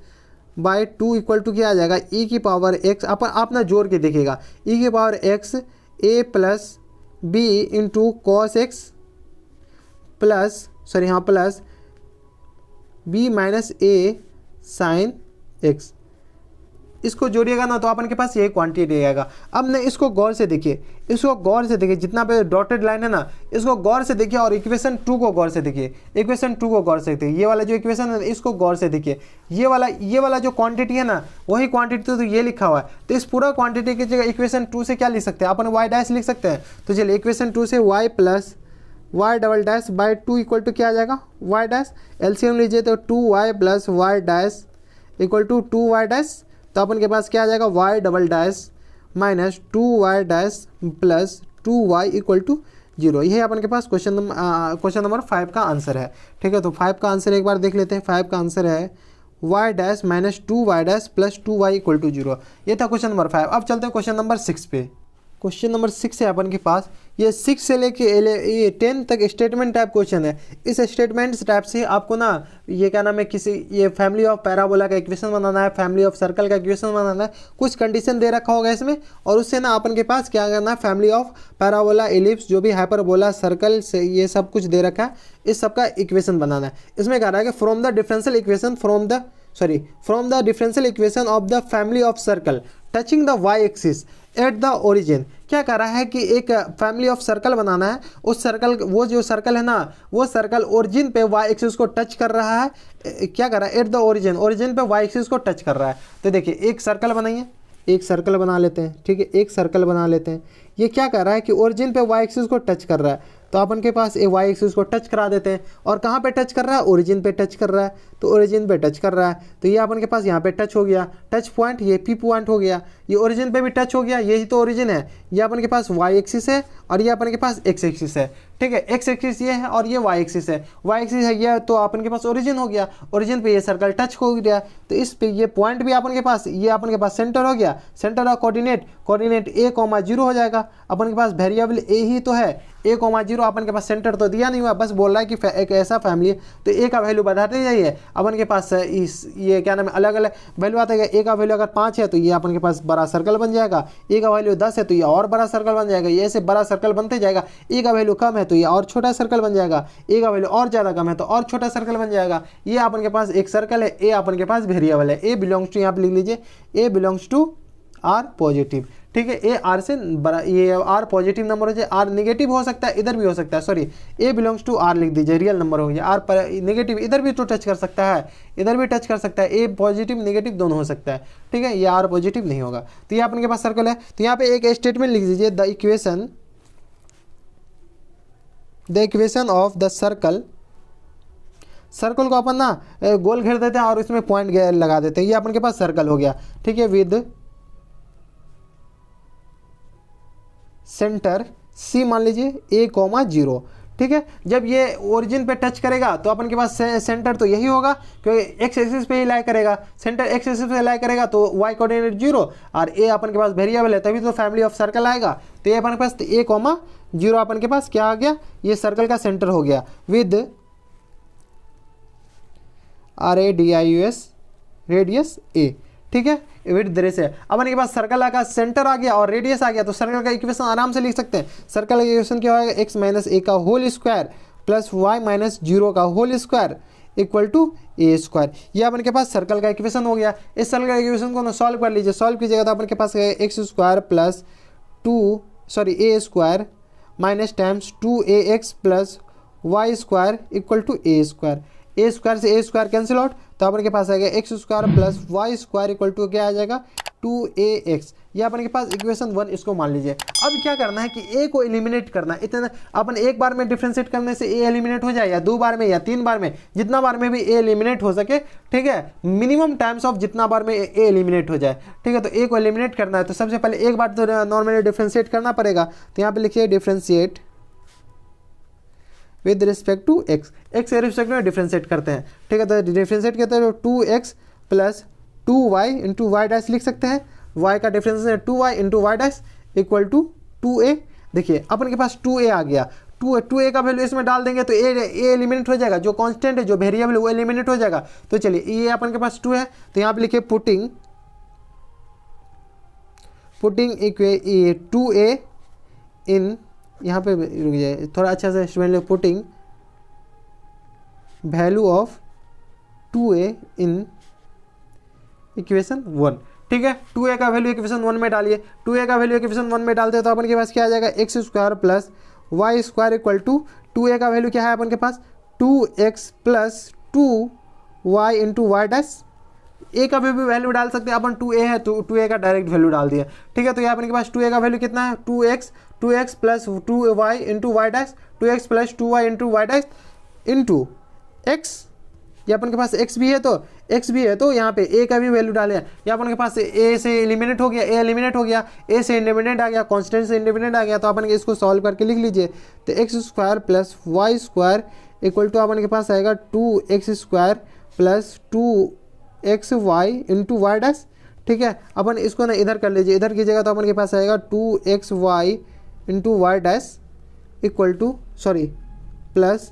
by 2 equal to क्या आ जाएगा, e की पावर x, अपन आप ना जोड़ के देखिएगा, e की power x a plus b into cos x plus plus b minus a sine x. इसको जोड़िएगा ना तो अपन के पास यही क्वांटिटी आएगा। अब ना इसको गौर से देखिए, इसको गौर से देखिए, जितना पे डॉटेड लाइन है ना इसको गौर से देखिए और इक्वेशन 2 को गौर से देखिए, इक्वेशन 2 को गौर से देखिए, ये वाला जो इक्वेशन है इसको गौर से देखिए, ये वाला जो क्वांटिटी है ना वही क्वांटिटी तो ये लिखा हुआ है। तो इस पूरा क्वांटिटी की जगह इक्वेशन 2 से क्या लिख सकते हैं अपन, वाई डैश लिख सकते हैं। तो चलिए इक्वेशन 2 से y plus y double dash by 2 equal to क्या आ जाएगा, वाई डैश। एलसीएम लीजिए तो 2y plus y dash equal to 2y dash. तो अपन के पास क्या आ जाएगा, y double dash minus 2y dash plus 2y equal to 0। यही अपन के पास क्वेश्चन नंबर 5 का आंसर है। ठीक है, तो 5 का आंसर एक बार देख लेते हैं। 5 का आंसर है y dash minus 2y dash plus 2y equal to 0। ये था क्वेश्चन नंबर 5। अब चलते हैं क्वेश्चन नंबर 6 पे। क्वेश्चन नंबर 6 है अपन के पास, ये 6 से लेके ये 10 तक स्टेटमेंट टाइप क्वेश्चन है। इस स्टेटमेंट टाइप से आपको ना ये क्या नाम है, ये फैमिली ऑफ पैराबोला का इक्वेशन बनाना है, फैमिली ऑफ सर्कल का इक्वेशन बनाना है, कुछ कंडीशन दे रखा होगा इसमें, और उससे ना अपन के पास क्या करना है, फैमिली ऑफ पैराबोला, एलिप्स, जो भी हाइपरबोला, सर्कल से ये सब कुछ दे रखा है, इस सब का इक्वेशन बनाना है। इसमें कह रहा है कि from the differential equation from the differential equation of the family of circle touching the y axis at the origin. क्या कर रहा है कि एक फैमिली ऑफ सर्कल बनाना है, उस सर्कल, वो जो सर्कल है ना वो सर्कल ओरिजिन पे वाई एक्सिस को टच कर रहा है। क्या कर रहा है, एट द ओरिजिन पे वाई एक्सिस को टच कर रहा है। तो देखिए एक सर्कल बनाइए, एक सर्कल बना लेते हैं। ठीक है, एक सर्कल बना लेते हैं। ये क्या कर रहा है कि ओरिजिन पे वाई एक्सिस को टच कर रहा है, तो अपन के पास ए वाई एक्सिस को टच करा देते हैं। और कहाँ पे टच कर रहा है, ओरिजिन पे टच कर रहा है, तो ओरिजिन पे टच कर रहा है, तो ये अपन के पास यहाँ पे टच हो गया, टच पॉइंट, ये पी पॉइंट हो गया, ये ओरिजिन पे भी टच हो गया, यही तो ओरिजिन है। ये अपन के पास वाई एक्सिस है और ये अपन के पास एक्स एक्सिस है। ठीक है, एक्स एक्सिस ये है और ये वाई एक्सिस है, वाई एक्सिस है ये, तो अपन के पास ओरिजिन हो गया, ओरिजिन पे ये सर्कल टच हो गया, तो इस पे ये पॉइंट भी अपन के पास, ये अपन के पास सेंटर हो गया, सेंटर ऑफ कोऑर्डिनेट a, 0 हो जाएगा। अपन के पास वेरिएबल a ही तो है, a, 0 अपन के पास सेंटर तो दिया नहीं हुआ, बस बोल रहा है कि एक ऐसा फैमिली है, तो a का वैल्यू बढ़ाते जाइए। अपन के पास ये क्या नाम है, अलग अलग वैल्यू आता है। a का वैल्यू अगर 5 है तो ये अपन के पास बड़ा सर्कल बन जाएगा, a का वैल्यू 10 है तो ये और बड़ा सर्कल बन जाएगा, ये ऐसे बड़ा सर्कल बनते जाएगा। a का वैल्यू कम है तो ये और छोटा सर्कल बन जाएगा, a का वैल्यू और ज़्यादा कम है तो और छोटा सर्कल बन जाएगा। ये अपन के पास एक सर्कल है, a अपन के पास वेरिएबल है, a बिलोंग्स टू, यहाँ पे लिख लीजिए a belongs to R positive. ठीक है, ए आर से बड़ा, ये आर पॉजिटिव नंबर हो जाए, आर नेगेटिव हो सकता है, इधर भी हो सकता है, sorry a belongs to R लिख दीजिए, रियल नंबर हो गया। आर पर नेगेटिव इधर भी तो टच कर सकता है, इधर भी टच कर सकता है, ए पॉजिटिव नेगेटिव दोनों हो सकता है। ठीक है, ये आर पॉजिटिव नहीं होगा। तो ये अपन के पास सर्कल है, तो यहाँ पे एक स्टेटमेंट लिख दीजिए, the equation of the circle को अपन ना गोल घेर देते हैं और इसमें पॉइंट लगा देते हैं, ये अपन के पास सर्कल हो गया। ठीक है, विद सेंटर C मान लीजिए a, 0। ठीक है, जब ये ओरिजिन पे टच करेगा तो अपन के पास सेंटर तो यही होगा, क्योंकि एक्स एक्सिस पे ही लाई करेगा, सेंटर एक्स एक्सिस पे लाई करेगा तो y कोऑर्डिनेट 0 और a अपन के पास वेरिएबल है, तभी तो फैमिली ऑफ सर्कल आएगा। तो ये अपन के पास a, 0 अपन के पास क्या आ गया, ये सर्कल का सेंटर हो गया, विद RADIUS रेडियस a। ठीक है, विद रेडियस है। अपन के पास सर्कल का सेंटर आ गया और रेडियस आ गया, तो सर्कल का इक्वेशन आराम से लिख सकते हैं। सर्कल का इक्वेशन क्या होगा, x माइनस a का whole square plus y minus 0 का whole square equal to a square. ये अपन के पास सर्कल का इक्वेशन हो गया। इस सर्कल का इक्वेशन को सॉल्व कर लीजिए, सॉल्व कीजिएगा तो अपन के पास x square plus a square minus times 2ax plus y square equal to a square. a square से a स्क्वायर कैंसिल आउट, तो अपन के पास आएगा x square plus y square equal to क्या आ जाएगा, 2ax। ये अपन के पास इक्वेशन 1, इसको मान लीजिए। अब क्या करना है कि a को एलिमिनेट करना है। इतना अपन एक बार में डिफ्रेंशिएट करने से a एलिमिनेट हो जाए, या 2 बार में या 3 बार में, जितना बार में भी a एलिमिनेट हो सके। ठीक है, मिनिमम टाइम्स ऑफ जितना बार में a एलिमिनेट हो जाए। ठीक है, तो a को एलिमिनेट करना है तो सबसे पहले एक बार तो नॉर्मली डिफ्रेंशिएट करना पड़ेगा। तो यहाँ पे लिखिए differentiate with respect to x, x के रिस्पेक्ट में डिफ्रेंशिएट करते हैं। ठीक है, तो डिफ्रेंशिएट करते हैं तो 2x plus 2y into y dash लिख सकते हैं। y का डिफरेंस है 2y into y dash equal to 2a। देखिए अपन के पास 2a आ गया, 2a का वैल्यू इसमें डाल देंगे तो a एलिमिनेट हो जाएगा, जो कांस्टेंट है जो वेरिएबल है वो एलिमिनेट हो जाएगा। तो चलिए ये अपन के पास 2 है तो यहाँ पे लिखिए पुटिंग 2a इन, यहाँ पे रुक जाए थोड़ा अच्छा से स्टूडेंट लोग, putting value of 2a in equation 1। ठीक है, 2a का वैल्यू इक्वेशन 1 में डालिए। 2a का वैल्यू इक्वेशन 1 में डालते हैं तो अपन के पास क्या आ जाएगा, x square plus y square equal to 2a का वैल्यू क्या है अपन के पास 2x plus 2y into y dash. A का भी वैल्यू डाल सकते हैं अपन, 2a है तो 2a का डायरेक्ट वैल्यू डाल दिया। ठीक है, तो यहाँ अपन के पास 2a का वैल्यू कितना है 2x plus 2y into y dash, 2x plus 2y into y dash into x। ये अपन के पास x भी है तो यहाँ पे a का भी वैल्यू डाले। यहाँ अपन के पास a से एलिमिनेट हो गया, a एलिमिनेट हो गया, a से इंडिपेंडेंट आ गया, कांस्टेंट से इंडिपेंडेंट आ गया। तो अपन इसको सॉल्व करके लिख लीजिए तो x square plus y square equal to अपन के पास आएगा 2x square plus 2xy into y dash. ठीक है, अपन इसको ना इधर कर लीजिए, इधर कीजिएगा तो अपन के पास आएगा 2xy into y dash equal to plus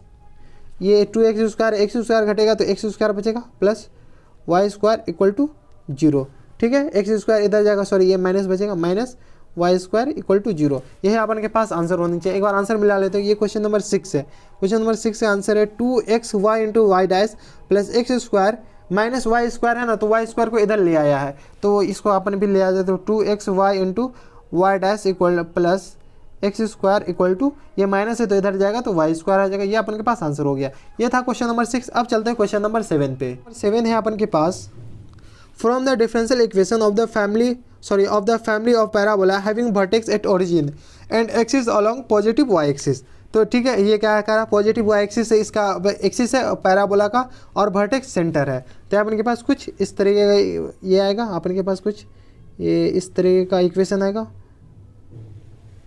ये 2x स्क्वायर घटेगा तो x स्क्वायर बचेगा plus y square equal to 0। ठीक है, एक्स स्क्वायर इधर जाएगा, ये माइनस बचेगा, minus y square equal to 0। यह अपन के पास आंसर होनी चाहिए। एक बार आंसर मिला लेते हैं। ये क्वेश्चन नंबर 6 है। क्वेश्चन नंबर 6 का आंसर है 2xy into y dash plus x square minus y square है ना, तो वाई स्क्वायर को इधर ले आया है तो इसको अपन भी ले आ जाते तो 2xy into y dash equal plus x square equal to, ये माइनस है तो इधर जाएगा तो वाई स्क्वायर आ जाएगा। ये अपन के पास आंसर हो गया। ये था क्वेश्चन नंबर 6। अब चलते हैं क्वेश्चन नंबर 7 पे। 7 है अपन के पास, from the differential equation of the family of parabola having vertex at origin and axis along positive y axis. तो ठीक है, ये क्या कह रहा है, पॉजिटिव वाई एक्सिस है, इसका एक्सिस है पैराबोला का और वर्टेक्स सेंटर है। तो अपन के पास कुछ इस तरीके का ये आएगा, अपन के पास कुछ ये इस तरीके का इक्वेशन आएगा।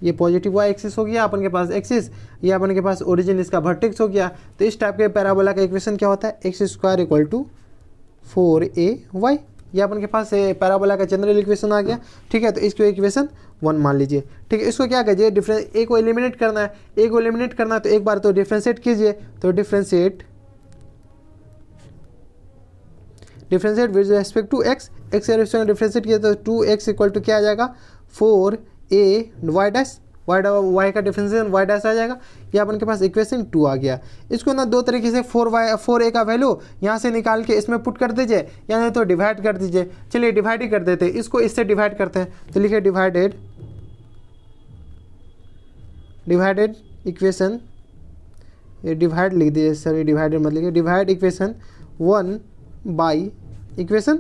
ये पॉजिटिव वाई एक्सिस हो गया अपन के पास एक्सिस, ये अपन के पास ओरिजिन इसका वर्टेक्स हो गया। तो इस टाइप के पैराबोला का इक्वेशन क्या होता है, x square equal to 4ay। ये अपन के पास पैराबोला का जनरल इक्वेशन आ गया। ठीक है, तो इसको इक्वेशन 1 मान लीजिए। ठीक है, इसको क्या कीजिए, ए को एलिमिनेट करना है, तो एक बार तो डिफ्रेंशिएट कीजिए। तो differentiate with respect to x के रिस्पेक्ट में डिफ्रेंशिएट किया तो 2x इक्वल टू क्या आ जाएगा 4a वाई डैश, वाई का डिफरेंशिएशन वाई डैश आ जाएगा। ये अपन के पास इक्वेशन 2 आ गया। इसको ना दो तरीके से 4a का वैल्यू यहाँ से निकाल के इसमें पुट कर दीजिए या नहीं तो डिवाइड कर दीजिए। चलिए डिवाइड ही कर देते हैं, इसको इससे डिवाइड करते हैं। तो लिखिए डिवाइडेड इक्वेशन, ये डिवाइड लिख दीजिए, सॉरी डिवाइडेड मत लिखिए, divide equation 1 by equation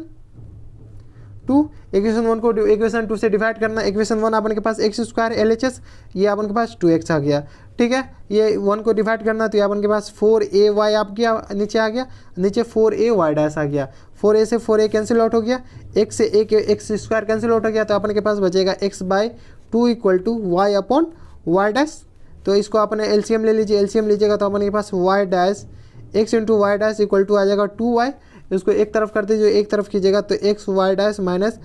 2। Equation 1 को इक्वेशन 2 से डिवाइड करना। इक्वेशन 1 अपन के पास एक्स स्क्वायर LHS, ये अपन के पास 2x आ गया। ठीक है, ये 1 को डिवाइड करना तो ये अपन के पास 4ay आप गया, नीचे आ गया, नीचे 4a वाई डैश आ गया। 4a से 4a कैंसिल आउट हो गया, x से एक्स स्क्वायर कैंसिल आउट हो गया, तो अपन के पास बचेगा x/2 equal to y upon y dash. तो इसको अपने एलसीएम ले लीजिए, एलसीएम लीजिएगा तो अपन के पास y dash x into y dash equal to आ जाएगा 2y। इसको एक तरफ कर दीजिए, एक तरफ कीजिएगा तो x y dash minus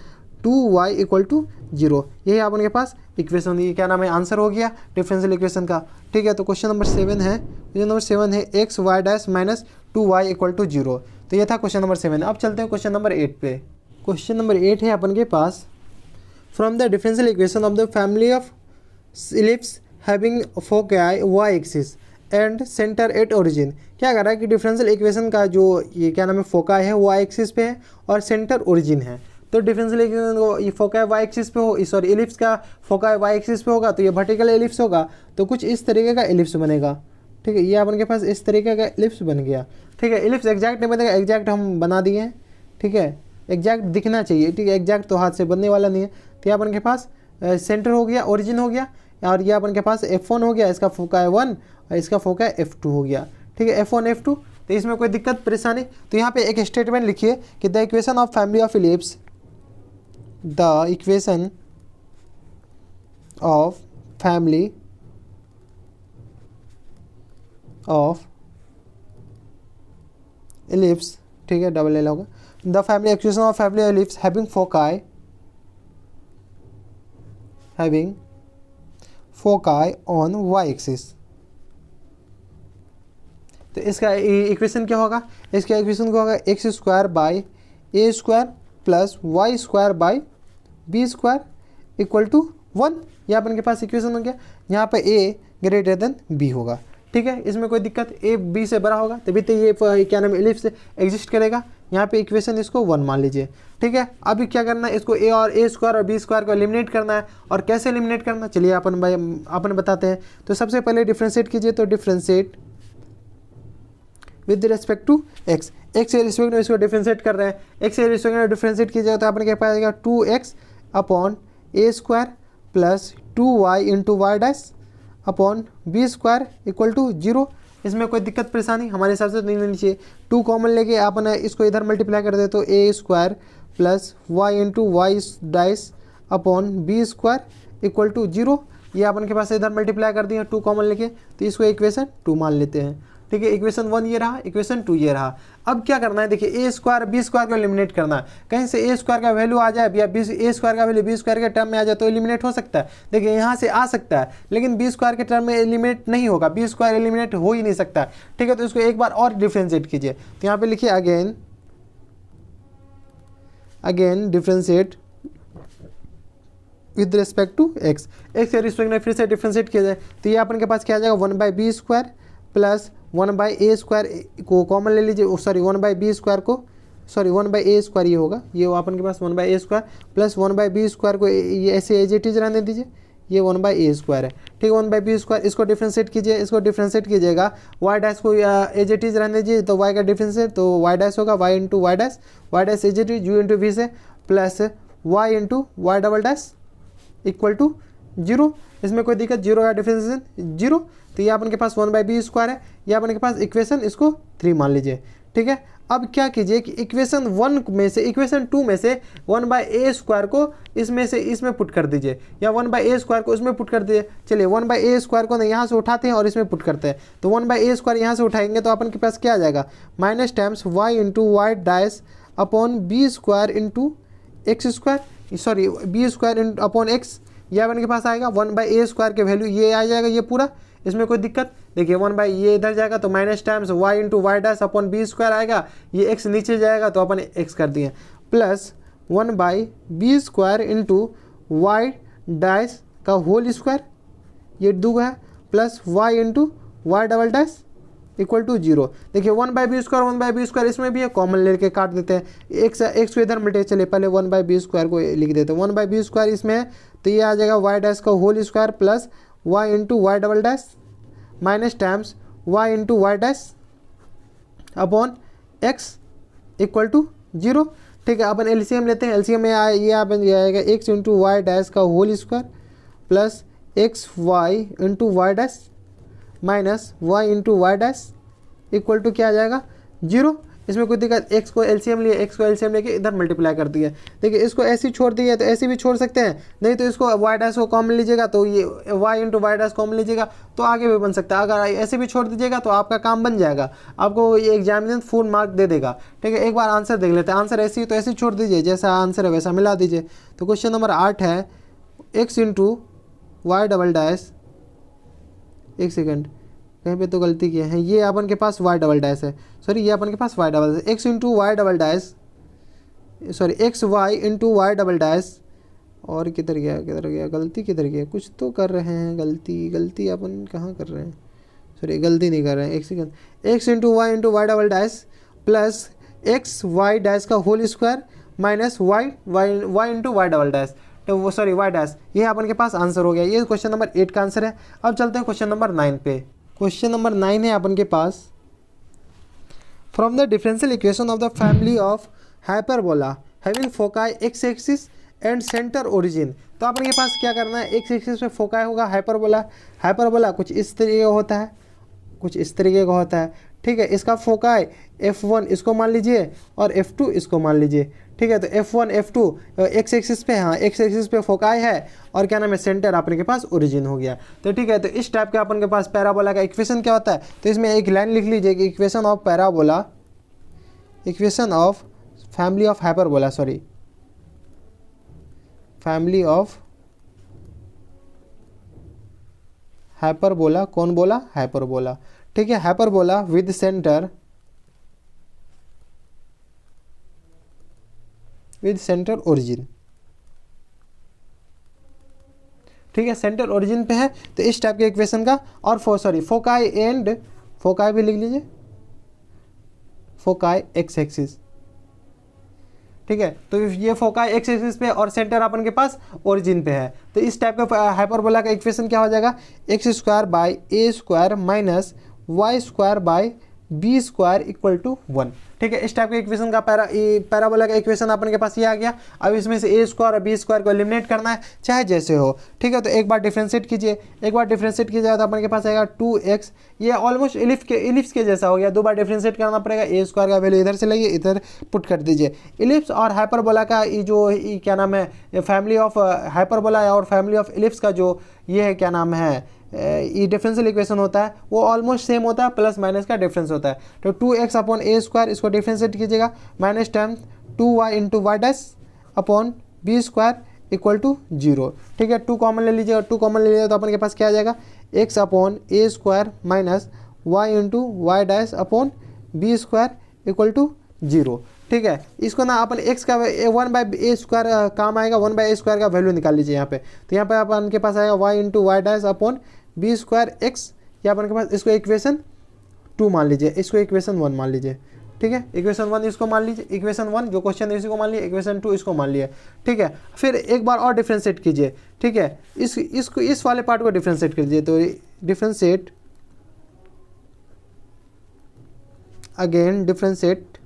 2y equal to 0। यही अपन के पास इक्वेशन, ये क्या नाम है, आंसर हो गया डिफरेंशियल इक्वेशन का। ठीक है, तो क्वेश्चन नंबर 7 है, क्वेश्चन नंबर 7 है x y dash minus 2y equal to 0। तो ये था क्वेश्चन नंबर 7। अब चलते हैं क्वेश्चन नंबर 8 पे। क्वेश्चन नंबर 8 है अपन के पास, from the differential equation of the family of ellipse having foci y axis and centre at origin. क्या कर रहा है कि डिफरेंशियल इक्वेशन का जो ये क्या नाम है फोकाई है वाई एक्सिस पे है और सेंटर ओरिजिन है। तो डिफरेंशियल इक्वेशन को ये फोकाई वाई एक्सिस पे हो, सॉरी इलिप्स का फोकाई वाई एक्सिस पे होगा तो ये वर्टिकल इलिप्स होगा, तो कुछ इस तरीके का इलिप्स बनेगा। ठीक है, ये अपन के पास इस तरीके का इलिप्स बन गया। ठीक है, इलिप्स एग्जैक्ट नहीं बनेगा, एग्जैक्ट हम बना दिए हैं। ठीक है, एग्जैक्ट दिखना चाहिए। ठीक है, एग्जैक्ट तो हाथ से बनने वाला नहीं है। तो ये अपन के पास सेंटर हो गया, ओरिजिन हो गया, और ये अपन के पास F1 हो गया, इसका फोकाई 1 और इसका फोकाई F2 हो गया। ठीक है, F1 F2, तो इसमें कोई दिक्कत परेशानी। तो यहाँ पे एक स्टेटमेंट लिखिए कि the equation of family of ellipse, the equation of family of ellipse, ठीक है डबल एल होगा, the family equation of family ellipse having foci on y axis. तो इसका इक्वेशन क्या होगा, इसका इक्वेशन क्या होगा, x square by a square plus y square by b square equal to 1। ये अपन के पास इक्वेशन हो गया। यहाँ पे ए ग्रेटर देन बी होगा, ठीक है, इसमें कोई दिक्कत, ए बी से बड़ा होगा तभी तो ये क्या नाम एलिप्स एग्जिस्ट करेगा। यहाँ पे इक्वेशन इसको 1 मान लीजिए, ठीक है। अभी क्या करना है, इसको ए और ए स्क्वायर और बी स्क्वायर को एलिमिनेट करना है। और कैसे एलिमिनेट करना है, चलिए अपन बताते हैं। तो सबसे पहले डिफ्रेंशिएट कीजिए, तो differentiate with respect to x, x के रिस्पेक्ट में इसको डिफ्रेंशिएट कर रहे हैं, एक्स के रिस्पेक्ट में डिफ्रेंशिएट कीजिएगा तो अपन के पास आएगा 2x upon a square plus 2y into y dash upon b square equal to 0। इसमें कोई दिक्कत परेशानी हमारे हिसाब से नहीं लेनी चाहिए। 2 कॉमन लेके अपन इसको इधर मल्टीप्लाई कर दे तो a square plus y into y dash upon b square equal to 0। ये अपन के पास इधर मल्टीप्लाई कर दिया 2 कॉमन लेके, तो इसको इक्वेशन 2 मान लेते हैं, ठीक है। इक्वेशन 1 ये रहा, इक्वेशन 2 ये रहा। अब क्या करना है, देखिए ए स्क्वायर बी स्क्वायर को एलिमिनेट करना है। कहीं से ए स्क्वायर का वैल्यू आ जाए या ए स्क्वायर का वैल्यू बी स्क्वायर के टर्म में आ जाए तो एलिमिनेट हो सकता है। देखिए यहाँ से आ सकता है लेकिन बी स्क्वायर के टर्म में एलिमिनेट नहीं होगा, बी स्क्वायर एलिमिनेट हो ही नहीं सकता, ठीक है। तो इसको एक बार और डिफ्रेंशिएट कीजिए, तो यहाँ पे लिखिए again differentiate with respect to x, x के रिस्पेक्ट में फिर से डिफ्रेंशिएट किया जाए तो ये अपन के पास क्या आ जाएगा 1/b square plus 1/a square को कॉमन ले लीजिए, सॉरी 1/b स्क्वायर को, सॉरी 1/a स्क्वायर ये होगा, ये अपन के पास 1/a square plus 1/b square को ये ऐसे एज इट इज रहने दीजिए, ये 1/a स्क्वायर है, ठीक है। 1/b स्क्वायर इसको डिफ्रेंशिएट कीजिए, इसको डिफ्रेंशिएट कीजिएगा, वाई डैश को एज इट इज रहने दीजिए तो वाई का डिफ्रेंशिएट तो वाई डैश होगा y into y dash as it is u into v से plus y into y double dash equal to 0। इसमें कोई दिक्कत, 0 का डिफ्रेंशिएशन 0, तो ये अपन के पास 1/b स्क्वायर है, ये अपन के पास इक्वेशन इसको 3 मान लीजिए, ठीक है। अब क्या कीजिए कि इक्वेशन 1 में से इक्वेशन 2 में से 1/a स्क्वायर को इसमें पुट कर दीजिए, या 1/a स्क्वायर को इसमें पुट कर दीजिए। चलिए 1/a स्क्वायर को ना यहाँ से उठाते हैं और इसमें पुट करते हैं, तो 1/a स्क्वायर यहाँ से उठाएंगे तो अपन के पास क्या आ जाएगा, minus times y into y dash upon b square into x square, sorry b square upon x, ये अपन के पास आएगा 1/a स्क्वायर के वैल्यू ये आ जाएगा ये पूरा। इसमें कोई दिक्कत, देखिए 1 ये इधर जाएगा तो minus times y into y dash upon b square आएगा, ये एक्स नीचे जाएगा तो अपन एक्स कर दिए, plus 1/b square into y dash का होल स्क्वायर, ये 2 है, plus y into y double dash equal to 0। देखिए 1/b स्क्वायर इसमें भी है, कॉमन लेके काट देते हैं, एक्स को इधर मिलते, चलिए पहले 1/b स्क्वायर को लिख देते हैं, 1/b स्क्वायर इसमें है तो ये आ जाएगा वाई डैश का whole square plus y into y double dash minus times y into y dash upon x equal to 0, ठीक है। अपन एलसीएम लेते हैं, एलसीएम में ये आएगा एक्स इंटू वाई डैश का whole square plus x y into y dash minus y into y dash equal to क्या आ जाएगा 0। इसमें कोई दिक्कत, एक्स को एलसीएम लिए, एक्स को एलसीएम लेके इधर मल्टीप्लाई कर दिया, देखिए इसको ऐसे ही छोड़ दिया तो ऐसे भी छोड़ सकते हैं, नहीं तो इसको वाई डैश को कॉमन लीजिएगा तो ये y into y dash common लीजिएगा तो आगे भी बन सकता है। अगर ऐसे भी छोड़ दीजिएगा तो आपका काम बन जाएगा, आपको ये एग्जामिनेशन फुल मार्क दे देगा, ठीक है। एक बार आंसर देख लेते हैं, आंसर ऐसे ही तो ऐसे ही छोड़ दीजिए, जैसा आंसर है वैसा मिला दीजिए। तो क्वेश्चन नंबर 8 है x into y double dash, एक सेकेंड कहीं पे तो गलती किए हैं, ये अपन के पास वाई डबल डैश है, सॉरी ये अपन के पास y double dash, x into y double dash, sorry x y into y double dash, और किधर गया गलती किधर गया, कुछ तो कर रहे हैं गलती अपन कहाँ कर रहे हैं, सॉरी गलती नहीं कर रहे हैं, एक second, x into y double dash plus x y dash का whole square minus y into y double dash, तो वो सॉरी वाई डैश, ये अपन के पास आंसर हो गया। ये क्वेश्चन नंबर 8 का आंसर है। अब चलते हैं क्वेश्चन नंबर 9 पे। क्वेश्चन नंबर 9 है अपन के पास, from the differential equation of the family of hyperbola having foci x axis and centre origin. तो अपन के पास क्या करना है, एक्स एक्सिस पे फोकाई होगा हाइपरबोला कुछ इस तरीके का होता है, कुछ इस तरीके का होता है, ठीक है। इसका फोकाई f1 इसको मान लीजिए और f2 इसको मान लीजिए, ठीक है। तो f1 f2 एक्स एक्सिस पे, हाँ एक्स एक्सिस पे फोकाई है और क्या नाम है सेंटर अपने के पास ओरिजिन हो गया, तो ठीक है। तो इस टाइप का अपन के पास पैराबोला का इक्वेशन क्या होता है, तो इसमें एक लाइन लिख लीजिए कि equation of parabola, equation of family of hyperbola, sorry family of hyperbola, कौन बोला? हाइपरबोला, ठीक है, हाइपरबोला विद सेंटर ओरिजिन, ठीक है, सेंटर ओरिजिन पे है तो इस टाइप के इक्वेशन का, और फोकाई एंड फोकाई भी लिख लीजिए, फोकाई एक्स एक्सिस, ठीक है, तो ये फोकाई एक्स एक्सिस पे और सेंटर अपन के पास ओरिजिन पे है, तो इस टाइप का हाइपरबोला का इक्वेशन क्या हो जाएगा? X square by a square minus y square by b square equal to 1, ठीक है, इस टाइप के इक्वेशन का पैराबोला का इक्वेशन अपन के पास ये आ गया। अब इसमें से ए स्क्वायर और बी स्क्वायर को एलिमिनेट करना है, चाहे जैसे हो, ठीक है, तो एक बार डिफ्रेंशिएट कीजिए, तो अपन के पास आएगा 2x, ये ऑलमोस्ट इलिप्स के जैसा हो गया, दो बार डिफ्रेंशिएट करना पड़ेगा, ए स्क्वायर का वैल्यू इधर से लाइए, इधर पुट कर दीजिए। इलिप्स और हाइपरबोला का ये जो क्या नाम है, फैमिली ऑफ हाइपरबोला और फैमिली ऑफ इलिप्स का जो ये है क्या नाम है, ये डिफरेंशियल इक्वेशन होता है, वो ऑलमोस्ट सेम होता है, प्लस माइनस का डिफरेंस होता है। तो 2x अपॉन ए स्क्वायर, इसको डिफरेंशिएट कीजिएगा, minus term 2y into y dash upon b square equal to 0, ठीक है, 2 कॉमन ले लीजिएगा, 2 कॉमन ले लीजिएगा तो अपन के पास क्या आ जाएगा? x upon a square minus y into y dash upon b square equal to 0, ठीक है, इसको ना अपन x का 1/a स्क्वायर काम आएगा, 1/a स्क्वायर का वैल्यू निकाल लीजिए यहाँ पे, तो यहाँ पे अपन के पास आएगा y into y dash upon b square x, या अपन के पास इसको इक्वेशन 2 मान लीजिए, इसको इक्वेशन 1 मान लीजिए, ठीक है, इक्वेशन 1 इसको मान लीजिए, इक्वेशन 1 जो क्वेश्चन है इसी को मान लीजिए, इक्वेशन 2 इसको मान लिया, ठीक है, फिर एक बार और डिफ्रेंशिएट कीजिए, ठीक है, इस वाले पार्ट को डिफ्रेंशिएट कीजिए, तो differentiate again, differentiate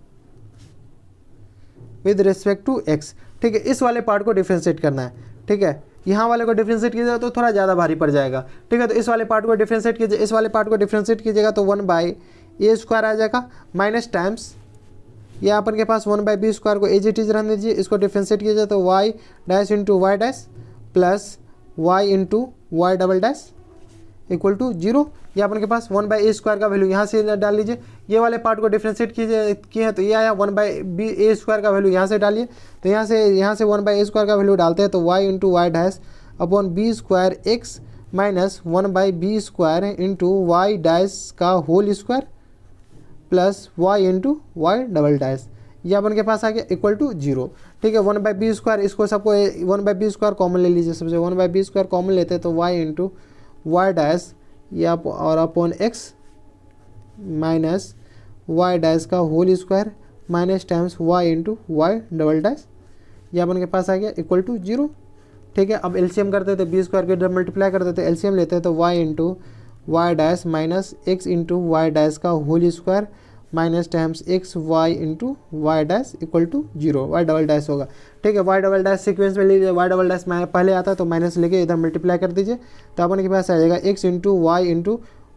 with respect to x, ठीक है, इस वाले पार्ट को डिफ्रेंशिएट करना है, ठीक है, यहाँ वाले को डिफ्रेंशिएट कीजिएगा तो थोड़ा ज़्यादा भारी पड़ जाएगा, ठीक है, तो इस वाले पार्ट को डिफ्रेंशिएट कीजिए, इस वाले पार्ट को डिफ्रेंशिएट कीजिएगा तो 1/a स्क्वायर आ जाएगा, माइनस टाइम्स ये अपन के पास 1/b स्क्वायर को एज इट इज रहने दीजिए, इसको डिफ्रेंशिएट कीजिए तो y dash into y dash plus y into y double dash equal to 0, ये अपन के पास 1/a स्क्वायर का वैल्यू यहाँ से डाल लीजिए, ये वाले पार्ट को डिफ्रेंशिएट किए हैं तो ये आया 1/a स्क्वायर का वैल्यू यहाँ से डालिए, तो यहाँ से 1/a स्क्वायर का वैल्यू डालते हैं तो y into y dash upon b square x minus 1/b square into y dash का whole square plus y into y double dash, ये अपन के पास आ गया इक्वल टू 0, ठीक है, 1/b स्क्वायर, इसको सबको 1/b स्क्वायर कॉमन ले लीजिए, सबसे 1/b स्क्वायर कॉमन लेते हैं तो y इंटू वाई डैश ये और upon x minus y dash का whole square minus times y into y double dash, ये अपन के पास आ गया इक्वल टू 0, ठीक है, अब एलसीएम करते थे, बी स्क्वायर के इधर मल्टीप्लाई करते थे, एलसीएम लेते हैं तो y into y dash minus x into y dash का whole square minus times x y into y dash equal to 0, y double dash होगा, ठीक है, वाई डबल डैश सीक्वेंस में लीजिए, वाई डबल डैश पहले आता है तो माइनस लेके इधर मल्टीप्लाई कर दीजिए, तो अपन के पास आ जाएगा x into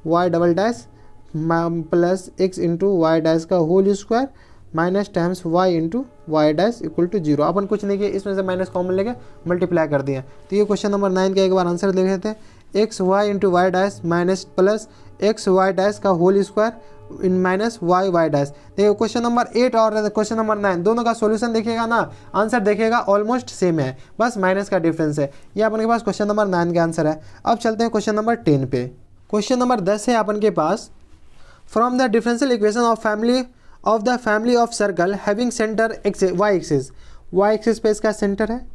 y double dash plus x into y dash का whole square minus times y into y dash equal to 0, अपन कुछ नहीं किया, इसमें से माइनस कॉमन लेके मल्टीप्लाई कर दिया, तो ये क्वेश्चन नंबर 9 का एक बार आंसर देख लेते हैं, x y into y dash minus plus x y dash का whole square in minus y dash. देखिए क्वेश्चन नंबर 8 और क्वेश्चन नंबर 9 दोनों का सॉल्यूशन देखिएगा ना, आंसर देखिएगा ऑलमोस्ट सेम है, बस माइनस का डिफरेंस है, ये अपन के पास क्वेश्चन नंबर 9 का आंसर है। अब चलते हैं क्वेश्चन नंबर 10 पे। क्वेश्चन नंबर 10 है अपन के पास, from the differential equation of the family of circle having centre y axis पे इसका सेंटर है,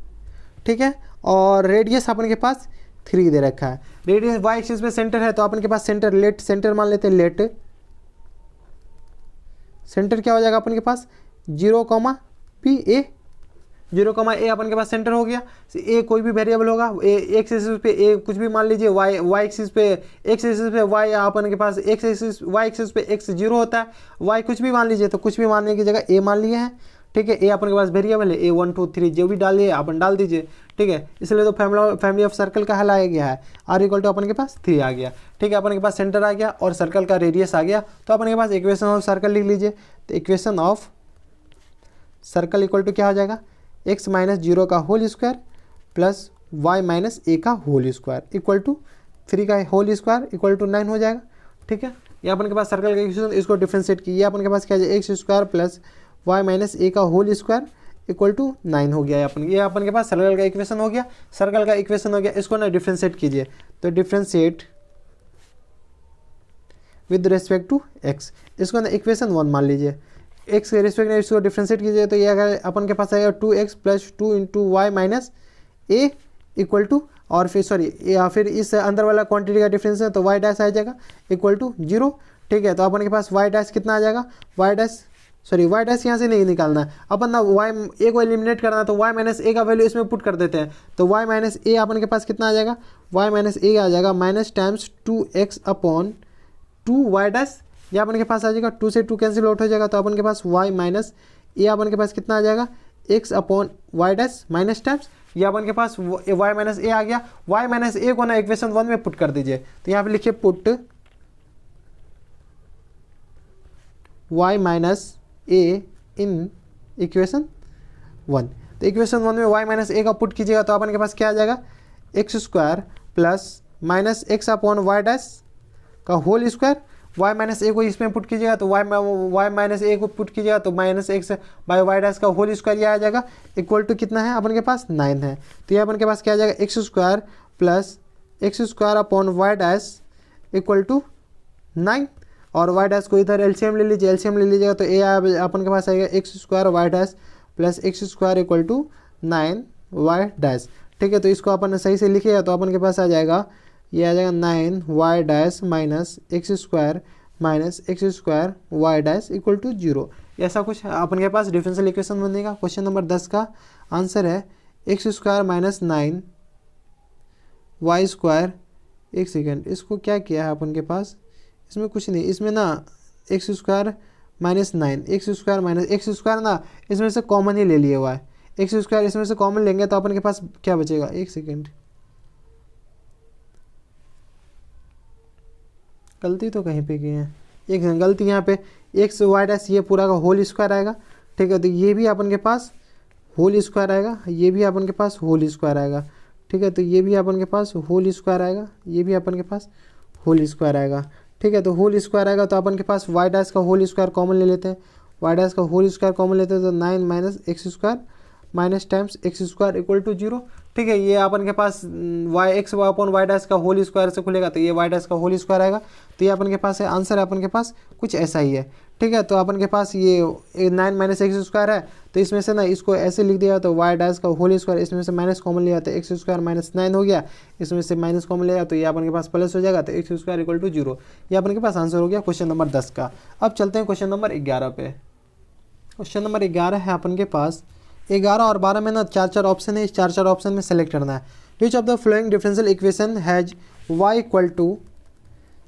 ठीक है, और रेडियस अपन के पास 3 दे रखा है, रेडियस वाई एक्सिस पे सेंटर है तो अपन के पास सेंटर लेट सेंटर मान लेते हैं, लेट सेंटर क्या हो जाएगा अपन के पास 0, a 0, a अपन के पास सेंटर हो गया, a कोई भी वेरिएबल होगा, एक्स एक्सिस पे a कुछ भी मान लीजिए, वाई एक्सिस पे एक्स एक्सिस पे y अपन के पास वाई एक्सिस पे x 0 होता है, y कुछ भी मान लीजिए, तो कुछ भी मानने की जगह a मान लिए हैं, ठीक है, a अपन के पास वेरिएबल है, a 1 2 3 जो भी डालिए अपन डाल दीजिए, ठीक है, इसलिए तो फैमिली ऑफ सर्कल का हल आ गया है, r इक्वल टू अपन के पास 3 आ गया, ठीक है, अपन के पास सेंटर आ गया और सर्कल का रेडियस आ गया, तो अपन के पास इक्वेशन ऑफ सर्कल लिख लीजिए, तो equation of circle equal to क्या हो जाएगा, x माइनस 0 का whole square plus y minus a का होल स्क्वायर इक्वल टू 3 का होल स्क्वायर इक्वल टू 9 हो जाएगा, ठीक है, ये अपन के पास सर्कल का इक्वेशन, इसको डिफरेंशिएट किया, अपन के पास क्या है x square plus y minus a का होल स्क्वायर इक्वल टू 9 हो गया है अपन, ये अपन के पास सर्कल का इक्वेशन हो गया, सर्कल का इक्वेशन हो गया। इसको ना डिफ्रेंशिएट कीजिए, तो differentiate with respect to x, इसको ना इक्वेशन 1 मान लीजिए। एक्स के रिस्पेक्ट में इसको डिफ्रेंशिएट कीजिए तो ये अगर अपन के पास आएगा 2x plus 2 into y minus a equal to, और फिर सॉरी या फिर इस अंदर वाला क्वांटिटी का डिफरेंस है तो वाई डैश आ जाएगा इक्वल टू 0। ठीक है, तो अपन के पास वाई डैश कितना आ जाएगा, वाई डैश यहाँ से नहीं निकालना है अपन ना, वाई ए को एलिमिनेट करना है तो वाई माइनस ए का वैल्यू इसमें पुट कर देते हैं। तो वाई माइनस ए अपन के पास कितना आ जाएगा, वाई माइनस ए आ जाएगा minus times 2x upon 2 y dash, ये अपन के पास आ जाएगा, 2 से 2 कैंसिल आउट हो जाएगा तो अपन के पास वाई माइनस ए अपन के पास कितना आ जाएगा, x upon y dash minus times, ये अपन के पास वाई माइनस ए आ गया। वाई माइनस ए को ना इक्वेशन 1 में पुट कर दीजिए, तो यहाँ पे लिखिए put y minus a in equation 1। तो इक्वेशन 1 में वाई माइनस ए का पुट कीजिएगा तो अपन के पास क्या आ जाएगा, x square plus minus x upon y dash का whole square. Y minus a को इसमें पुट कीजिएगा तो वाई माइनस ए को पुट कीजिएगा तो minus x by y dash का होल स्क्वायर ये आ जाएगा इक्वल टू कितना है अपन के पास 9 है। तो ये अपन के पास क्या आ जाएगा, x square plus x square upon y dash equal to 9, और वाई डैश को इधर एलसीएम ले लीजिए, एलसीएम ले लीजिएगा तो ए अपन के पास आएगा x square y dash plus x square equal to 9 y dash. ठीक है, तो इसको अपन सही से लिखिएगा तो अपन के पास आ जाएगा, ये आ जाएगा 9 y dash minus x square y dash equal to 0। ऐसा कुछ अपन के पास डिफरेंशियल इक्वेशन बनेगा। क्वेश्चन नंबर 10 का आंसर है x square minus 9 y square. एक सेकेंड, इसको क्या किया है अपन के पास, इसमें कुछ नहीं, इसमें ना x square minus 9, x square ना इसमें से कॉमन ही ले लिए हुआ है, एक्स स्क्वायर इसमें से कॉमन लेंगे तो अपन के पास क्या बचेगा, एक सेकेंड, गलती तो कहीं पे की है, एक गलती यहाँ पे एक्स वाई डैश ये पूरा का होल स्क्वायर आएगा। ठीक है, तो ये भी अपन के पास होल स्क्वायर आएगा, ये भी अपन के पास होल स्क्वायर आएगा। ठीक है, तो ये भी अपन के पास होल स्क्वायर आएगा, ये भी अपन के पास होल स्क्वायर आएगा। ठीक है, तो होल स्क्वायर आएगा तो अपन के पास वाई डैश का होल स्क्वायर कॉमन ले लेते हैं, वाई डैश का होल स्क्वायर कॉमन लेते हैं तो 9 minus x square minus times x square equal to 0। ठीक है, ये अपन के पास y x upon y dash का होल स्क्वायर से खुलेगा तो ये वाई डैश का होल स्क्वायर आएगा। तो ये अपन के पास है, आंसर है अपन के पास कुछ ऐसा ही है। ठीक है, तो अपन के पास ये 9 माइनस एक्स स्क्वायर है तो इसमें से ना इसको ऐसे लिख दिया तो वाई डैश का होल स्क्वायर, इसमें से माइनस कॉमन लिया तो एक्स स्क्वायर माइनस 9 हो गया, इसमें से माइनस कॉमन लिया तो ये अपन के पास प्लस हो जाएगा तो एक्स स्क्वायर इक्वल टू 0। ये अपन के पास आंसर हो गया क्वेश्चन नंबर 10 का। अब चलते हैं क्वेश्चन नंबर 11 पे। क्वेश्चन नंबर 11 है अपन के पास, 11 और 12 में ना 4 ऑप्शन है, इस 4 ऑप्शन में सेलेक्ट करना है। Which of the following differential equation has y equal to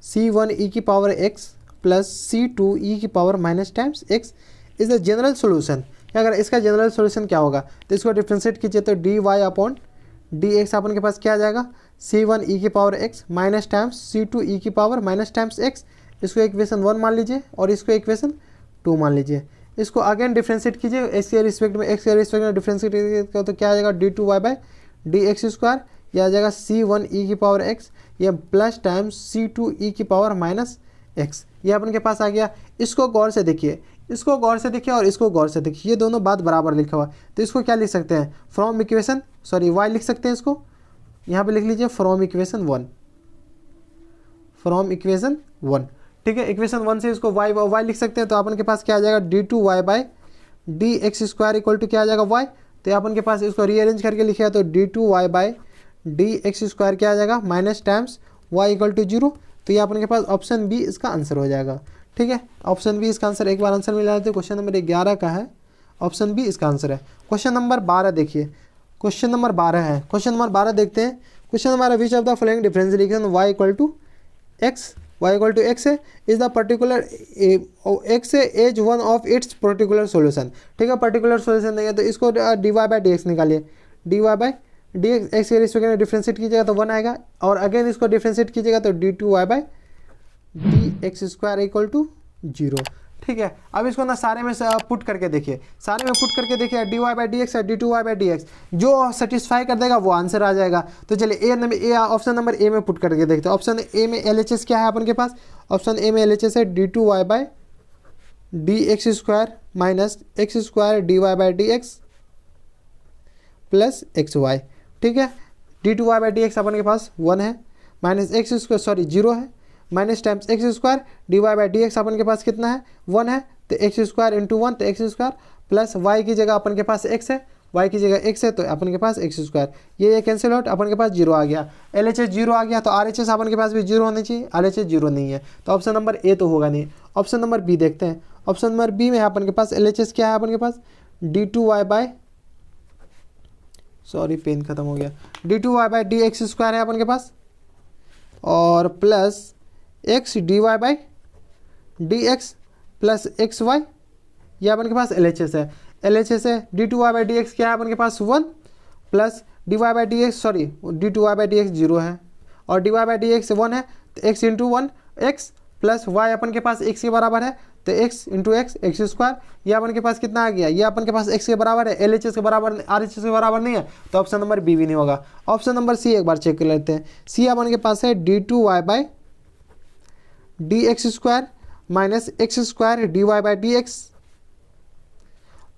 c1 e की power x plus c2 e की power minus times x is the general solution. अगर इसका जनरल सोल्यूशन क्या होगा तो इसको डिफ्रेंशिएट कीजिए तो dy अपॉन dx अपन के पास क्या आ जाएगा, c1 e की power x minus times c2 e की पावर माइनस टाइम्स x। इसको इक्वेशन 1 मान लीजिए और इसको इक्वेशन 2 मान लीजिए। इसको अगेन डिफ्रेंशिएट कीजिए एक्स के रिस्पेक्ट में, एक्स के रिस्पेक्ट में डिफ्रेंशिएट कीजिए तो क्या आ जाएगा, d2y by d x square, यह आ जाएगा c1 e की पावर x, यह प्लस टाइम्स c2 e की पावर माइनस x। ये अपन के पास आ गया। इसको गौर से देखिए, इसको गौर से देखिए और इसको गौर से देखिए, ये दोनों बात बराबर लिखा हुआ है तो इसको क्या लिख सकते हैं, फ्रॉम इक्वेशन y लिख सकते हैं। इसको यहाँ पे लिख लीजिए फ्रॉम इक्वेशन 1। ठीक है, इक्वेशन 1 से इसको y लिख सकते हैं तो अपन के पास क्या आ जाएगा, d2y by d x square equal to क्या आ जाएगा y। तो अपन के पास इसको रीअरेंज करके लिखा है तो d2y by d x square क्या आ जाएगा, minus times y equal to 0। तो ये अपन के पास ऑप्शन बी इसका आंसर हो जाएगा। ठीक है, ऑप्शन बी इसका आंसर, एक बार आंसर मिला देते। क्वेश्चन नंबर 11 का है, ऑप्शन बी इसका आंसर है। क्वेश्चन नंबर 12 देखिए, क्वेश्चन नंबर 12 है। क्वेश्चन नंबर 12 देखते हैं। क्वेश्चन हमारा which of the following differential equation y equal to x है is the particular x as one of its particular solution. ठीक है, पर्टिकुलर सोल्यूशन देंगे तो इसको dy बाई डी एक्स निकालिए, dy बाई डी एक्स के रिस्पेक्ट में डिफ्रेंशिएट कीजिएगा तो 1 आएगा और अगेन इसको डिफ्रेंशिएट कीजिएगा तो d2y by d x square equal to 0। ठीक है, अब इसको ना सारे में पुट करके देखिए, सारे में पुट करके देखिए dy बाई डी एक्स है d2y बाई डी एक्स, जो सेटिस्फाई कर देगा वो आंसर आ जाएगा। तो चलिए ऑप्शन नंबर ए में पुट करके देखते हैं। ऑप्शन ए में LHS क्या है अपन के पास, ऑप्शन ए में LHS है d2y by d x square minus x square d y by d x plus x y. ठीक है, d two y by d x अपन के पास 1 है, माइनस एक्स स्क्वायर सॉरी 0 है, minus times x square d y by d x अपन के पास कितना है 1 है, तो एक्स स्क्वायर इंटू 1 तो एक्स स्क्वायर प्लस वाई की जगह अपन के पास एक्स है, वाई की जगह एक्स है तो अपन के पास एक्स स्क्वायर, ये कैंसिल आउट अपन के पास 0 आ गया, एल एच एस 0 आ गया, तो आर एच एस अपन के पास भी 0 होनी चाहिए, आर एच एस 0 नहीं है, तो ऑप्शन नंबर ए तो होगा नहीं। ऑप्शन नंबर बी देखते हैं, ऑप्शन नंबर बी में है अपन के पास एल एच एस क्या है अपन के पास d two y by sorry pen खत्म हो गया, d two y by d x square है अपन के पास और plus x d y by d x plus x y, ये अपन के पास एल एच एस है, एल एच एस है d two y by d x क्या है अपन के पास 1 plus d y by d x sorry d two y by d x 0 है और d y by d x 1 है, तो x into 1 x plus y अपन के पास एक्स के बराबर है, तो x into x x square, ये अपन के पास कितना आ गया, ये अपन के पास एक्स के बराबर है, एल एच एस के बराबर आर एच एस के बराबर नहीं है, तो ऑप्शन नंबर बी भी नहीं होगा। ऑप्शन नंबर सी एक बार चेक कर लेते हैं, सी अपन के पास है d two y by d x square minus x square d y by d x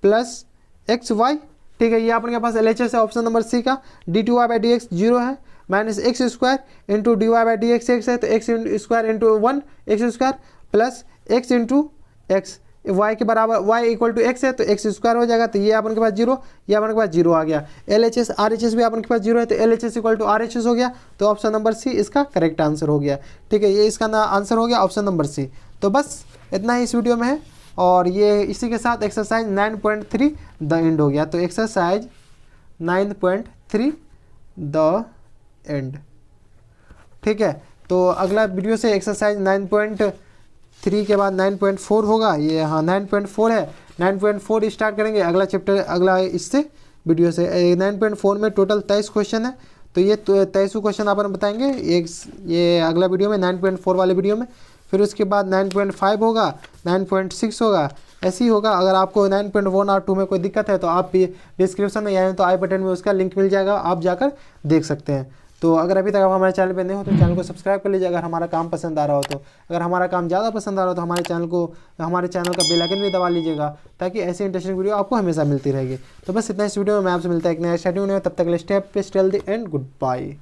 plus x y. ठीक है, ये अपन के पास एल एच एस है ऑप्शन नंबर सी का, d two y by d x 0 है, minus x square into d y by d x x है, तो x square into 1 x square plus x into x y के बराबर वाई इक्वल टू एक्स है, तो एक्स स्क्वायर हो जाएगा, तो ये अपन के पास 0, ये अपन के पास 0 आ गया, L H S R H S भी अपन के पास 0 है, तो L H S equal to R H S हो गया, तो ऑप्शन नंबर सी इसका करेक्ट आंसर हो गया। ठीक है, ये इसका आंसर हो गया ऑप्शन नंबर सी। तो बस इतना ही इस वीडियो में है और ये इसी के साथ एक्सरसाइज 9.3 द एंड हो गया, तो एक्सरसाइज 9.3 द एंड। ठीक है, तो अगला वीडियो से एक्सरसाइज 9.3 के बाद 9.4 होगा, ये हाँ 9.4 है, 9.4 स्टार्ट करेंगे अगला चैप्टर अगला इससे वीडियो से। 9.4 में टोटल 23 क्वेश्चन है, तो ये 23 क्वेश्चन अपन बताएंगे एक ये अगला वीडियो में 9.4 वाले वीडियो में, फिर उसके बाद 9.5 होगा, 9.6 होगा, ऐसे ही होगा। अगर आपको 9.1 और 2 में कोई दिक्कत है तो आप डिस्क्रिप्शन में या तो आई बटन में उसका लिंक मिल जाएगा, आप जाकर देख सकते हैं। तो अगर अभी तक आप हमारे चैनल पे नहीं हो तो चैनल को सब्सक्राइब कर लीजिए अगर हमारा काम पसंद आ रहा हो तो। अगर हमारा काम ज़्यादा पसंद आ रहा हो तो हमारे चैनल का बेल आइकन भी दबा लीजिएगा ताकि ऐसी इंटरेस्टिंग वीडियो आपको हमेशा मिलती रहेगी। तो बस इतना इस वीडियो में मैं आपसे मिलता है एक नया स्टार्टिंग में, तब तक स्टेप पे स्टेल द एंड गुड बाय।